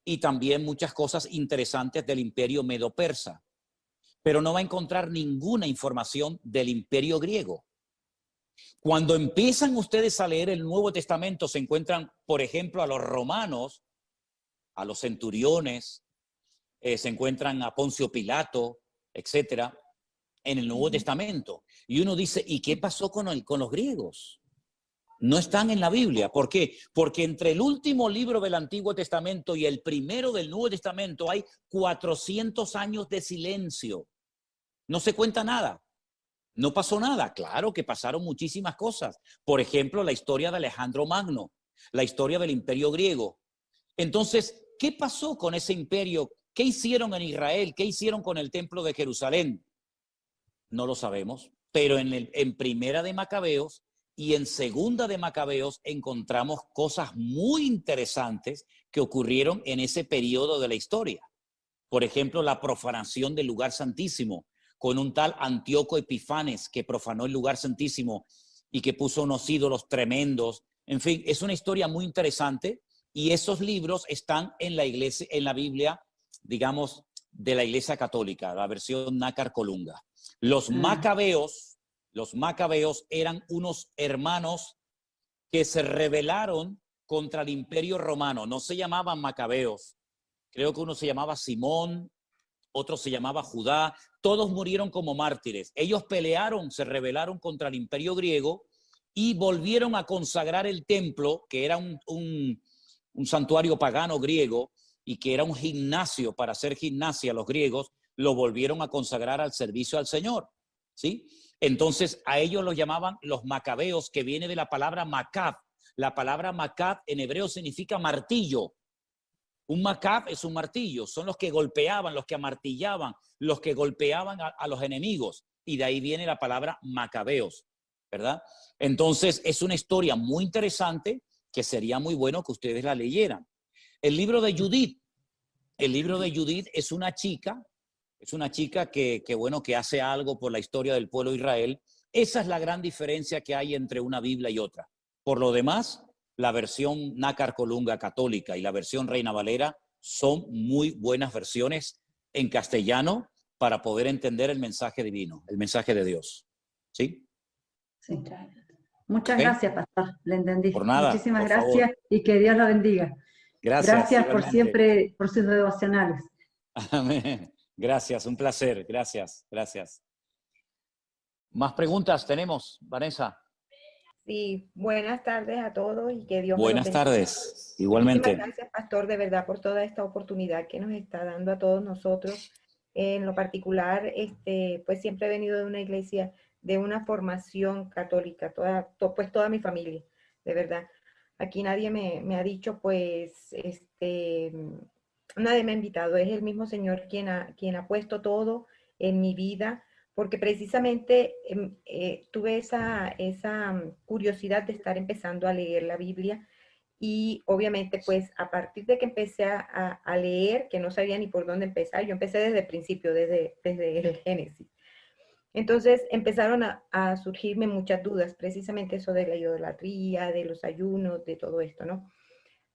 y también muchas cosas interesantes del imperio medo-persa, pero no va a encontrar ninguna información del imperio griego. Cuando empiezan ustedes a leer el Nuevo Testamento se encuentran, por ejemplo, a los romanos, a los centuriones, se encuentran a Poncio Pilato, etcétera, en el Nuevo Testamento. Y uno dice, ¿y qué pasó con los griegos? No están en la Biblia. ¿Por qué? Porque entre el último libro del Antiguo Testamento y el primero del Nuevo Testamento hay 400 años de silencio. No se cuenta nada. No pasó nada. Claro que pasaron muchísimas cosas. Por ejemplo, la historia de Alejandro Magno, la historia del imperio griego. Entonces, ¿qué pasó con ese imperio? ¿Qué hicieron en Israel? ¿Qué hicieron con el templo de Jerusalén? No lo sabemos, pero en Primera de Macabeos y en Segunda de Macabeos encontramos cosas muy interesantes que ocurrieron en ese periodo de la historia. Por ejemplo, la profanación del lugar santísimo con un tal Antíoco Epifanes que profanó el lugar santísimo y que puso unos ídolos tremendos. En fin, es una historia muy interesante y esos libros están en la iglesia, en la Biblia, digamos, de la Iglesia Católica, la versión Nácar Colunga. Los macabeos eran unos hermanos que se rebelaron contra el Imperio Romano. No se llamaban macabeos. Creo que uno se llamaba Simón, otro se llamaba Judá. Todos murieron como mártires. Ellos pelearon, se rebelaron contra el Imperio griego y volvieron a consagrar el templo, que era un santuario pagano griego y que era un gimnasio para hacer gimnasia los griegos. lo volvieron a consagrar al servicio al Señor, ¿sí? Entonces a ellos los llamaban los macabeos, que viene de la palabra macab. La palabra macab en hebreo significa martillo. Un macab es un martillo, son los que golpeaban, los que amartillaban, los que golpeaban a los enemigos. Y de ahí viene la palabra macabeos, ¿verdad? Entonces es una historia muy interesante que sería muy bueno que ustedes la leyeran. El libro de Judith. El libro de Judith es una chica que hace algo por la historia del pueblo de Israel. Esa es la gran diferencia que hay entre una Biblia y otra. Por lo demás, la versión Nácar Colunga católica y la versión Reina Valera son muy buenas versiones en castellano para poder entender el mensaje divino, el mensaje de Dios. ¿Sí? Sí. Muchas ¿Okay? Gracias, pastor. Le entendí. Por nada. Muchísimas Por gracias favor. y que Dios lo bendiga. Gracias por igualmente. siempre, por sus devocionales. Amén. Gracias, un placer. Gracias. ¿Más preguntas tenemos, Vanessa? Sí, buenas tardes a todos y que Dios me los Buenas bendiga. tardes, igualmente. Muchísimas gracias, pastor, de verdad, por toda esta oportunidad que nos está dando a todos nosotros. En lo particular, pues siempre he venido de una iglesia, de una formación católica, pues toda mi familia, de verdad. Aquí nadie me ha dicho, pues, nadie me ha invitado. Es el mismo Señor quien ha puesto todo en mi vida, porque precisamente tuve esa curiosidad de estar empezando a leer la Biblia y obviamente pues a partir de que empecé a leer, que no sabía ni por dónde empezar, yo empecé desde el principio, desde el Génesis. Entonces empezaron a surgirme muchas dudas, precisamente eso de la idolatría, de los ayunos, de todo esto, ¿no?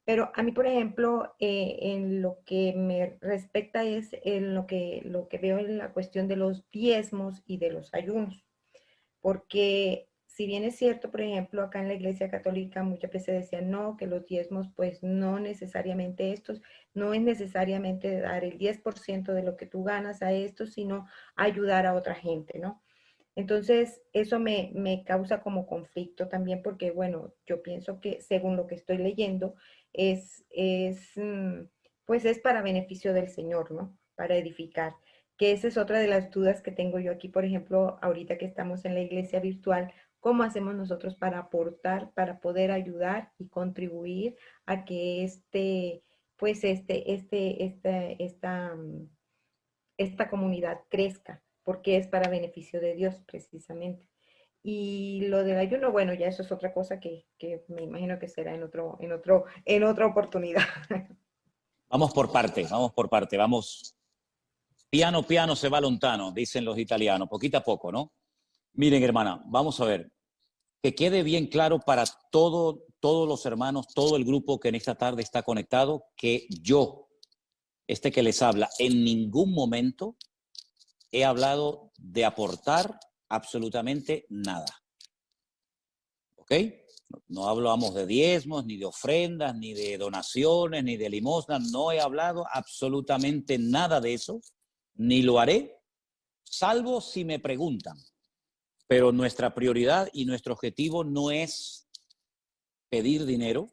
Pero a mí, por ejemplo, en lo que me respecta es en lo que veo en la cuestión de los diezmos y de los ayunos. Porque si bien es cierto, por ejemplo, acá en la Iglesia Católica muchas veces decían no, que los diezmos pues no necesariamente estos, no es necesariamente dar el 10% de lo que tú ganas a esto, sino ayudar a otra gente, ¿no? Entonces, eso me causa como conflicto también porque, bueno, yo pienso que según lo que estoy leyendo, pues es para beneficio del Señor, ¿no? Para edificar. Que esa es otra de las dudas que tengo yo aquí, por ejemplo, ahorita que estamos en la iglesia virtual, ¿cómo hacemos nosotros para aportar, para poder ayudar y contribuir a que esta comunidad crezca? Porque es para beneficio de Dios, precisamente. Y lo del ayuno, bueno, ya eso es otra cosa que me imagino que será en otra oportunidad. Vamos por parte, vamos. Piano, piano se va lontano, dicen los italianos, poquito a poco, ¿no? Miren, hermana, vamos a ver, que quede bien claro para todos los hermanos, todo el grupo que en esta tarde está conectado, que yo, que les habla, en ningún momento he hablado de aportar absolutamente nada. ¿Ok? No hablamos de diezmos, ni de ofrendas, ni de donaciones, ni de limosnas. No he hablado absolutamente nada de eso, ni lo haré, salvo si me preguntan. Pero nuestra prioridad y nuestro objetivo no es pedir dinero,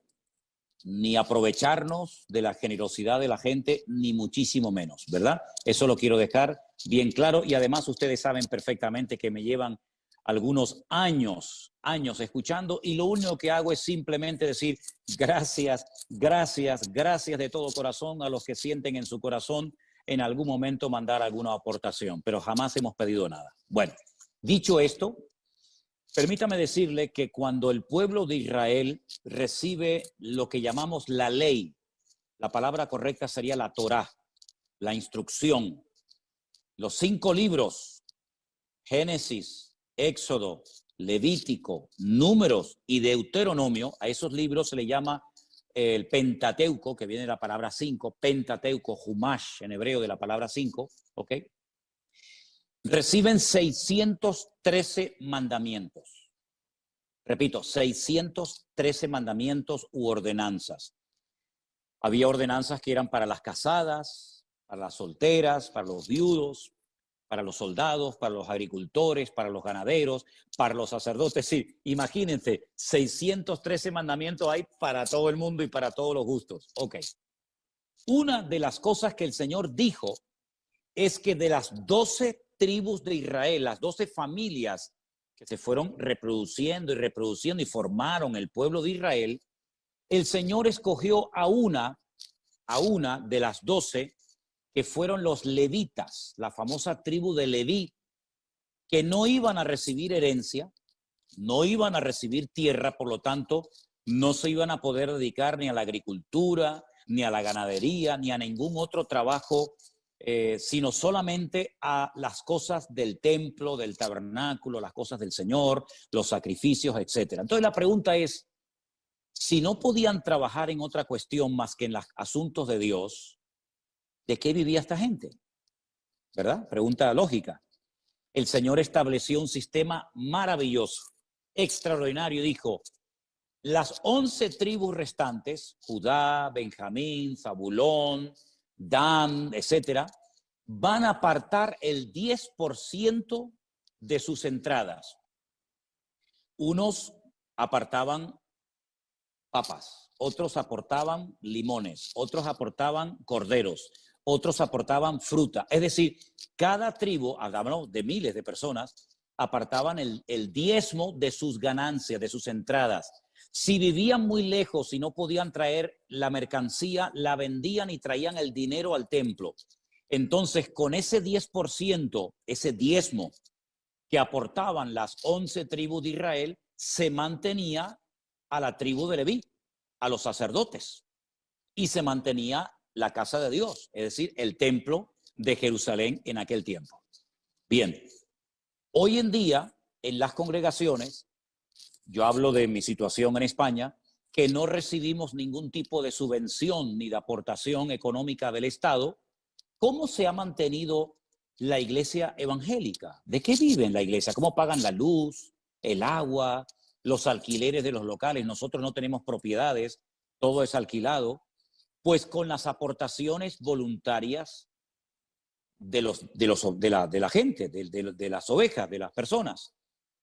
ni aprovecharnos de la generosidad de la gente, ni muchísimo menos, ¿verdad? Eso lo quiero dejar bien claro y además ustedes saben perfectamente que me llevan algunos años escuchando y lo único que hago es simplemente decir gracias de todo corazón a los que sienten en su corazón en algún momento mandar alguna aportación, pero jamás hemos pedido nada. Bueno, dicho esto, permítame decirle que cuando el pueblo de Israel recibe lo que llamamos la ley, la palabra correcta sería la Torá, la instrucción, los 5 libros, Génesis, Éxodo, Levítico, Números y Deuteronomio, a esos libros se le llama el Pentateuco, que viene de la palabra 5, Pentateuco, Humash en hebreo de la palabra 5, ¿ok? Reciben 613 mandamientos. Repito, 613 mandamientos u ordenanzas. Había ordenanzas que eran para las casadas, para las solteras, para los viudos, para los soldados, para los agricultores, para los ganaderos, para los sacerdotes. Sí, imagínense, 613 mandamientos hay para todo el mundo y para todos los gustos. Ok. Una de las cosas que el Señor dijo es que de las 12 tribus de Israel, las 12 familias que se fueron reproduciendo y formaron el pueblo de Israel, el Señor escogió a una de las 12 que fueron los levitas, la famosa tribu de Leví, que no iban a recibir herencia, no iban a recibir tierra, por lo tanto, no se iban a poder dedicar ni a la agricultura, ni a la ganadería, ni a ningún otro trabajo, sino solamente a las cosas del templo, del tabernáculo, las cosas del Señor, los sacrificios, etc. Entonces la pregunta es, si no podían trabajar en otra cuestión más que en los asuntos de Dios, ¿de qué vivía esta gente? ¿Verdad? Pregunta lógica. El Señor estableció un sistema maravilloso, extraordinario, dijo, las 11 tribus restantes, Judá, Benjamín, Zabulón, Dan, etcétera, van a apartar el 10% de sus entradas. Unos apartaban papas, otros aportaban limones, otros aportaban corderos, otros aportaban fruta. Es decir, cada tribu, hablamos de miles de personas, apartaban el diezmo de sus ganancias, de sus entradas. Si vivían muy lejos y no podían traer la mercancía, la vendían y traían el dinero al templo. Entonces, con ese 10%, ese diezmo que aportaban las 11 tribus de Israel, se mantenía a la tribu de Leví, a los sacerdotes, y se mantenía la casa de Dios, es decir, el templo de Jerusalén en aquel tiempo. Bien, hoy en día, en las congregaciones, yo hablo de mi situación en España, que no recibimos ningún tipo de subvención ni de aportación económica del Estado. ¿Cómo se ha mantenido la iglesia evangélica? ¿De qué vive en la iglesia? ¿Cómo pagan la luz, el agua, los alquileres de los locales? Nosotros no tenemos propiedades, todo es alquilado. Pues con las aportaciones voluntarias de la gente, de las ovejas, de las personas.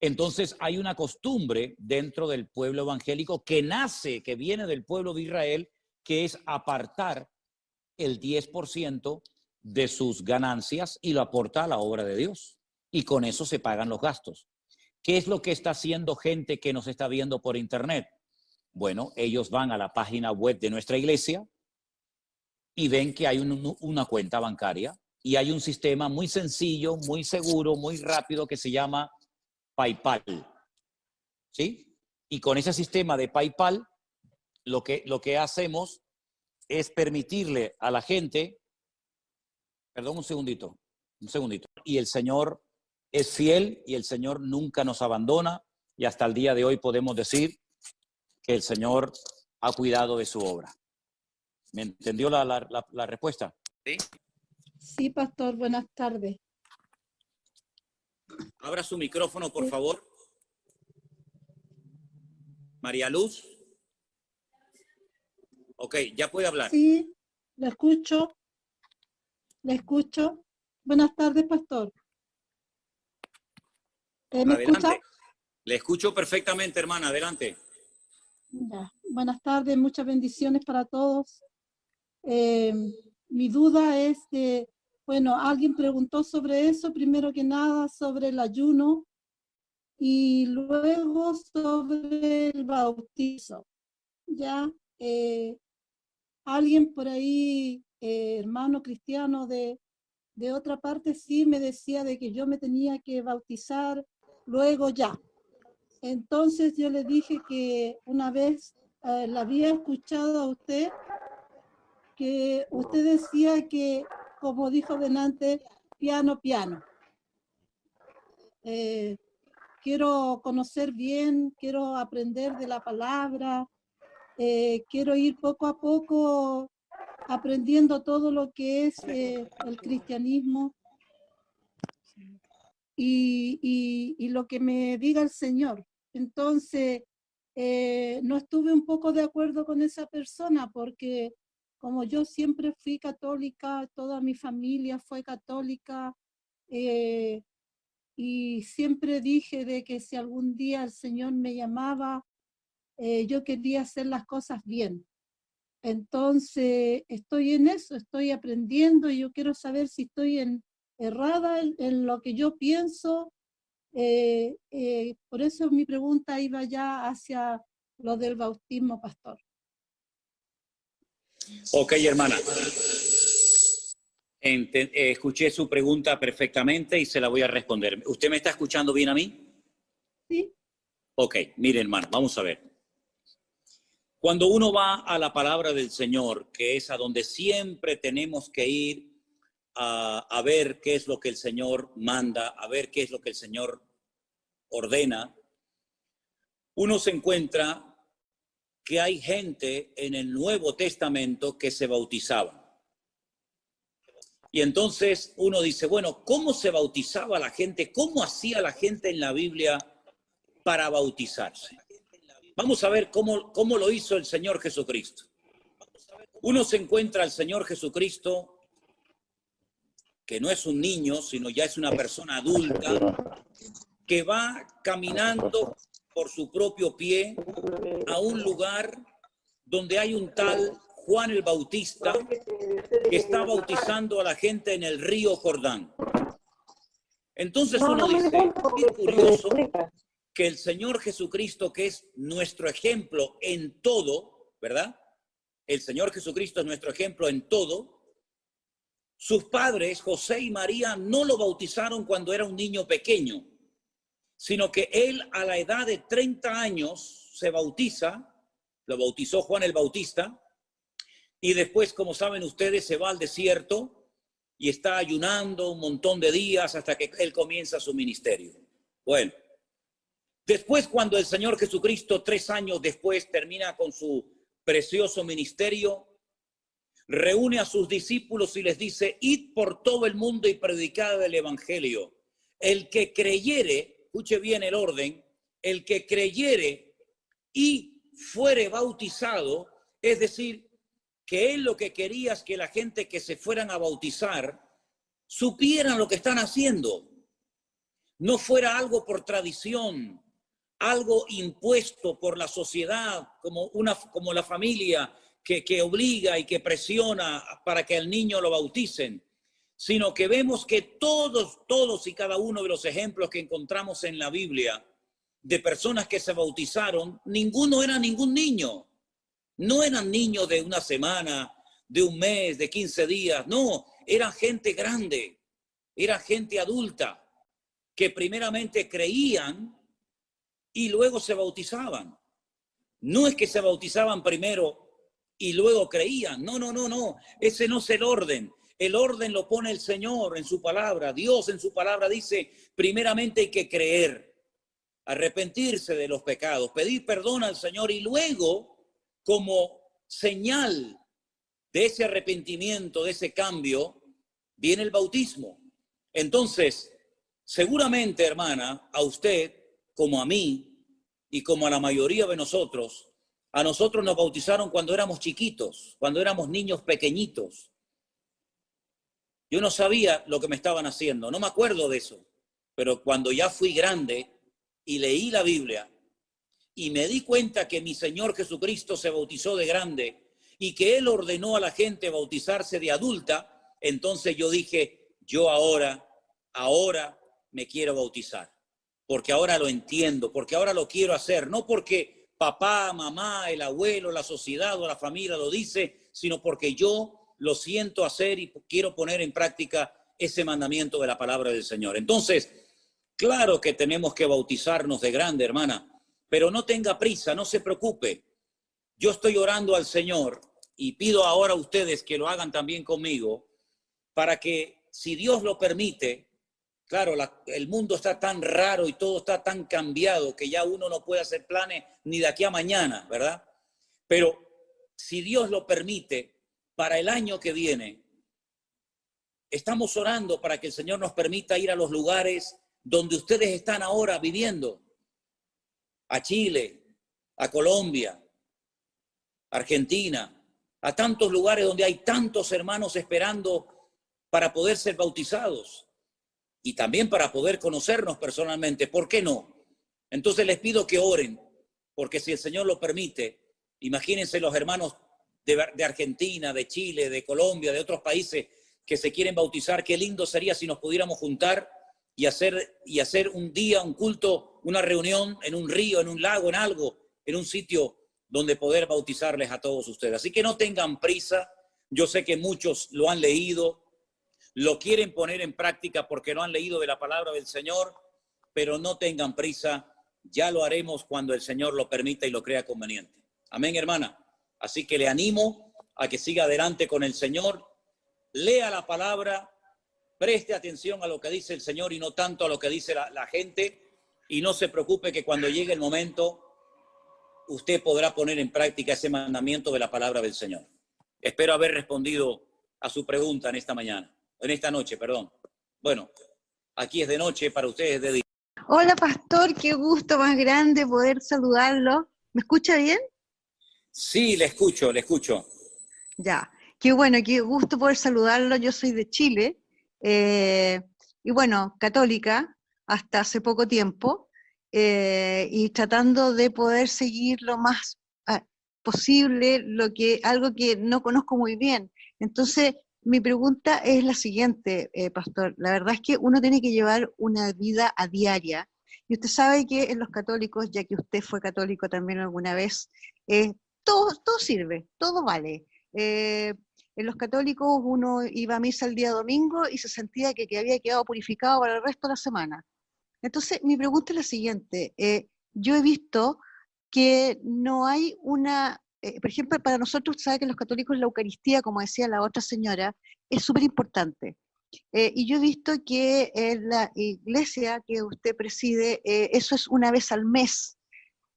Entonces hay una costumbre dentro del pueblo evangélico que nace, que viene del pueblo de Israel, que es apartar el 10% de sus ganancias y lo aporta a la obra de Dios. Y con eso se pagan los gastos. ¿Qué es lo que está haciendo gente que nos está viendo por internet? Bueno, ellos van a la página web de nuestra iglesia y ven que hay una cuenta bancaria y hay un sistema muy sencillo, muy seguro, muy rápido que se llama PayPal, ¿sí? Y con ese sistema de PayPal, lo que hacemos es permitirle a la gente, perdón, un segundito, y el Señor es fiel y el Señor nunca nos abandona y hasta el día de hoy podemos decir que el Señor ha cuidado de su obra. ¿Me entendió la respuesta? ¿Sí? Sí, pastor, buenas tardes. Abra su micrófono, por favor. María Luz. Ok, ya puede hablar. Sí, le escucho. Le escucho. Buenas tardes, pastor. ¿Me escucha? Le escucho perfectamente, hermana. Adelante. Ya. Buenas tardes, muchas bendiciones para todos. Mi duda es que, bueno, alguien preguntó sobre eso, primero que nada, sobre el ayuno y luego sobre el bautizo. Ya, alguien por ahí, hermano cristiano de otra parte, sí me decía de que yo me tenía que bautizar luego ya. Entonces yo le dije que una vez la había escuchado a usted, que usted decía que, como dijo delante, piano, piano. Quiero conocer bien, quiero aprender de la palabra, quiero ir poco a poco aprendiendo todo lo que es el cristianismo y lo que me diga el Señor. Entonces, no estuve un poco de acuerdo con esa persona porque como yo siempre fui católica, toda mi familia fue católica, y siempre dije de que si algún día el Señor me llamaba, yo quería hacer las cosas bien. Entonces, estoy en eso, estoy aprendiendo y yo quiero saber si estoy errada en lo que yo pienso. Por eso mi pregunta iba ya hacia lo del bautismo, pastor. Ok, hermana. Escuché su pregunta perfectamente y se la voy a responder. ¿Usted me está escuchando bien a mí? Sí. Ok, mire, hermano, vamos a ver. Cuando uno va a la palabra del Señor, que es a donde siempre tenemos que ir a ver qué es lo que el Señor manda, a ver qué es lo que el Señor ordena, uno se encuentra que hay gente en el Nuevo Testamento que se bautizaba. Y entonces uno dice, bueno, ¿cómo se bautizaba la gente? ¿Cómo hacía la gente en la Biblia para bautizarse? Vamos a ver cómo lo hizo el Señor Jesucristo. Uno se encuentra al Señor Jesucristo, que no es un niño, sino ya es una persona adulta, que va caminando por su propio pie a un lugar donde hay un tal Juan el Bautista que está bautizando a la gente en el río Jordán. Entonces uno dice, qué curioso que el Señor Jesucristo, que es nuestro ejemplo en todo, ¿verdad? El Señor Jesucristo es nuestro ejemplo en todo. Sus padres, José y María, no lo bautizaron cuando era un niño pequeño, sino que él a la edad de 30 años se bautiza, lo bautizó Juan el Bautista, y después, como saben ustedes, se va al desierto y está ayunando un montón de días hasta que él comienza su ministerio. Bueno, después cuando el Señor Jesucristo 3 años después termina con su precioso ministerio, reúne a sus discípulos y les dice, id por todo el mundo y predicad el evangelio. El que creyere, escuche bien el orden, el que creyere y fuere bautizado, es decir, que él lo que quería es que la gente que se fueran a bautizar supieran lo que están haciendo. No fuera algo por tradición, algo impuesto por la sociedad, como la familia que obliga y que presiona para que al niño lo bauticen, sino que vemos que todos y cada uno de los ejemplos que encontramos en la Biblia de personas que se bautizaron, ninguno era ningún niño. No eran niños de una semana, de un mes, de 15 días. No, eran gente grande, era gente adulta que primeramente creían y luego se bautizaban. No es que se bautizaban primero y luego creían. No. Ese no es el orden. El orden lo pone el Señor en su palabra. Dios en su palabra dice, primeramente hay que creer, arrepentirse de los pecados, pedir perdón al Señor y luego, como señal de ese arrepentimiento, de ese cambio, viene el bautismo. Entonces, seguramente, hermana, a usted, como a mí y como a la mayoría de nosotros, a nosotros nos bautizaron cuando éramos chiquitos, cuando éramos niños pequeñitos. Yo no sabía lo que me estaban haciendo, no me acuerdo de eso, pero cuando ya fui grande y leí la Biblia y me di cuenta que mi Señor Jesucristo se bautizó de grande y que Él ordenó a la gente bautizarse de adulta, entonces yo dije, yo ahora me quiero bautizar, porque ahora lo entiendo, porque ahora lo quiero hacer, no porque papá, mamá, el abuelo, la sociedad o la familia lo dice, sino porque yo lo siento hacer y quiero poner en práctica ese mandamiento de la palabra del Señor. Entonces, claro que tenemos que bautizarnos de grande, hermana, pero no tenga prisa, no se preocupe. Yo estoy orando al Señor y pido ahora a ustedes que lo hagan también conmigo para que, si Dios lo permite, claro, el mundo está tan raro y todo está tan cambiado que ya uno no puede hacer planes ni de aquí a mañana, ¿verdad? Pero si Dios lo permite, para el año que viene, estamos orando para que el Señor nos permita ir a los lugares donde ustedes están ahora viviendo, a Chile, a Colombia, Argentina, a tantos lugares donde hay tantos hermanos esperando para poder ser bautizados y también para poder conocernos personalmente. ¿Por qué no? Entonces les pido que oren, porque si el Señor lo permite, imagínense los hermanos de Argentina, de Chile, de Colombia, de otros países que se quieren bautizar. Qué lindo sería si nos pudiéramos juntar y hacer un día, un culto, una reunión en un río, en un lago, en algo, en un sitio donde poder bautizarles a todos ustedes. Así que no tengan prisa. Yo sé que muchos lo han leído, lo quieren poner en práctica porque no han leído de la palabra del Señor, pero no tengan prisa. Ya lo haremos cuando el Señor lo permita y lo crea conveniente. Amén, hermana. Así que le animo a que siga adelante con el Señor. Lea la palabra, preste atención a lo que dice el Señor y no tanto a lo que dice la gente. Y no se preocupe que cuando llegue el momento, usted podrá poner en práctica ese mandamiento de la palabra del Señor. Espero haber respondido a su pregunta en esta noche, perdón. Bueno, aquí es de noche, para ustedes es de día. Hola, pastor, qué gusto más grande poder saludarlo. ¿Me escucha bien? Sí, le escucho. Ya, qué bueno, qué gusto poder saludarlo. Yo soy de Chile y bueno, católica hasta hace poco tiempo y tratando de poder seguir lo más posible algo que no conozco muy bien. Entonces, mi pregunta es la siguiente, pastor. La verdad es que uno tiene que llevar una vida a diaria. Y usted sabe que en los católicos, ya que usted fue católico también alguna vez, todo sirve, todo vale. En los católicos uno iba a misa el día domingo y se sentía que había quedado purificado para el resto de la semana. Entonces, mi pregunta es la siguiente. Yo he visto que no hay por ejemplo, para nosotros, sabe que los católicos la Eucaristía, como decía la otra señora, es súper importante. Y yo he visto que en la iglesia que usted preside, eso es una vez al mes.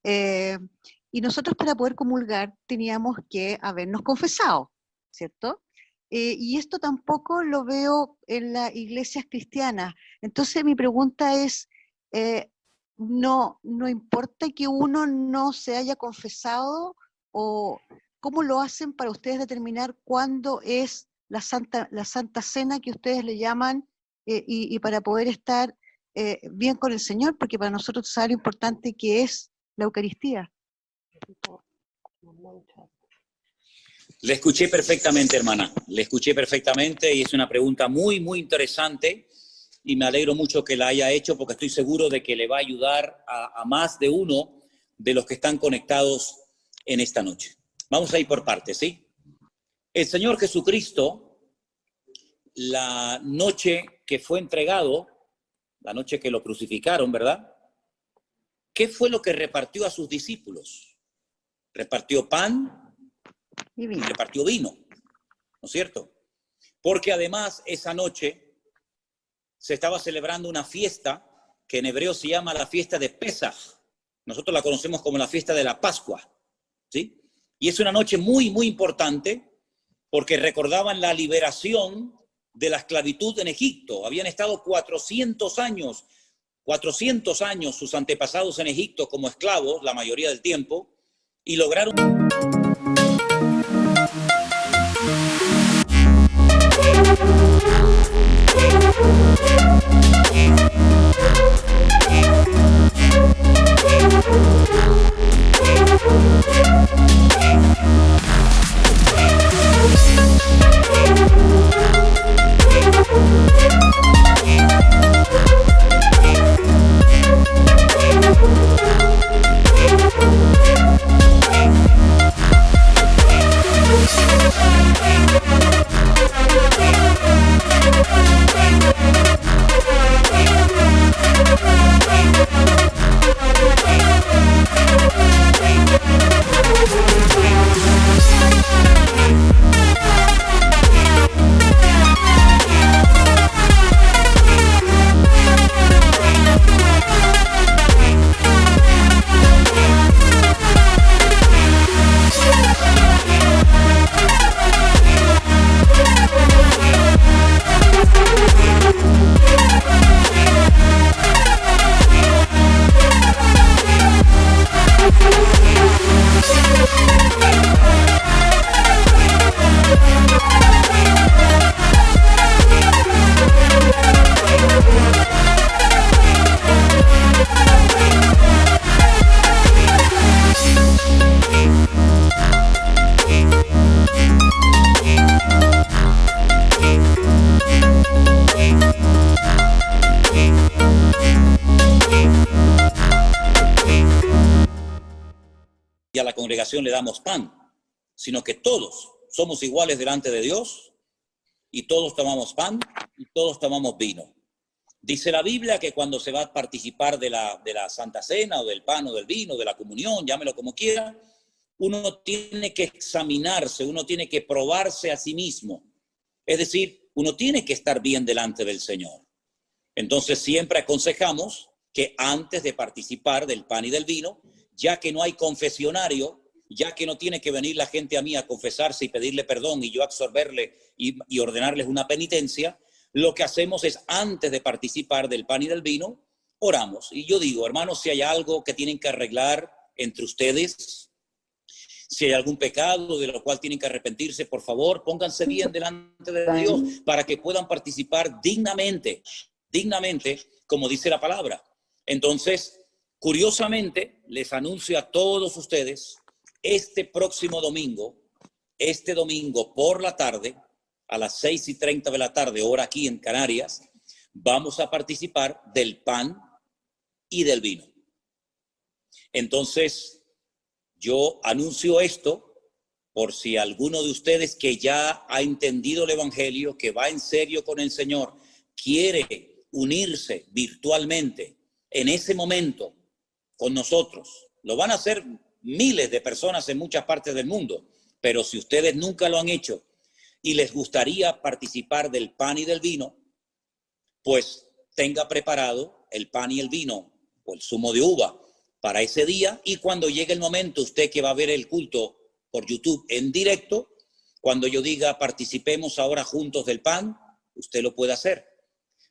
Y nosotros para poder comulgar teníamos que habernos confesado, ¿cierto? Y esto tampoco lo veo en las iglesias cristianas. Entonces mi pregunta es, no importa que uno no se haya confesado, o cómo lo hacen para ustedes determinar cuándo es la Santa Cena que ustedes le llaman y para poder estar bien con el Señor, porque para nosotros sabe lo importante que es la Eucaristía. Le escuché perfectamente, hermana. Le escuché perfectamente y es una pregunta muy, muy interesante y me alegro mucho que la haya hecho porque estoy seguro de que le va a ayudar a más de uno de los que están conectados en esta noche. Vamos a ir por partes, ¿sí? El Señor Jesucristo, la noche que fue entregado, la noche que lo crucificaron, ¿verdad? ¿Qué fue lo que repartió a sus discípulos? Repartió pan y repartió vino, ¿no es cierto? Porque además esa noche se estaba celebrando una fiesta que en hebreo se llama la fiesta de Pesaj. Nosotros la conocemos como la fiesta de la Pascua, ¿sí? Y es una noche muy, muy importante porque recordaban la liberación de la esclavitud en Egipto. Habían estado 400 años sus antepasados en Egipto como esclavos, la mayoría del tiempo, y lograron... congregación le damos pan, sino que todos somos iguales delante de Dios y todos tomamos pan y todos tomamos vino. Dice la Biblia que cuando se va a participar de la Santa Cena o del pan o del vino, de la comunión, llámelo como quiera, uno tiene que examinarse, uno tiene que probarse a sí mismo. Es decir, uno tiene que estar bien delante del Señor. Entonces siempre aconsejamos que antes de participar del pan y del vino, ya que no hay confesionario, ya que no tiene que venir la gente a mí a confesarse y pedirle perdón y yo absorberle y ordenarles una penitencia, lo que hacemos es, antes de participar del pan y del vino, oramos. Y yo digo, hermanos, si hay algo que tienen que arreglar entre ustedes, si hay algún pecado de lo cual tienen que arrepentirse, por favor, pónganse bien delante de Dios para que puedan participar dignamente, como dice la palabra. Entonces, curiosamente, les anuncio a todos ustedes, este próximo domingo, por la tarde, a las 6:30 de la tarde, hora aquí en Canarias, vamos a participar del pan y del vino. Entonces, yo anuncio esto por si alguno de ustedes que ya ha entendido el Evangelio, que va en serio con el Señor, quiere unirse virtualmente en ese momento con nosotros. Lo van a hacer miles de personas en muchas partes del mundo, pero si ustedes nunca lo han hecho y les gustaría participar del pan y del vino, pues tenga preparado el pan y el vino o el zumo de uva para ese día, y cuando llegue el momento, usted que va a ver el culto por YouTube en directo, cuando yo diga participemos ahora juntos del pan, usted lo puede hacer.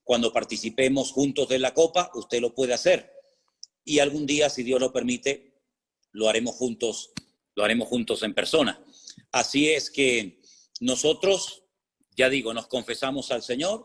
Cuando participemos juntos de la copa, usted lo puede hacer. Y algún día, si Dios lo permite, lo haremos juntos en persona. Así es que nosotros, ya digo, nos confesamos al Señor,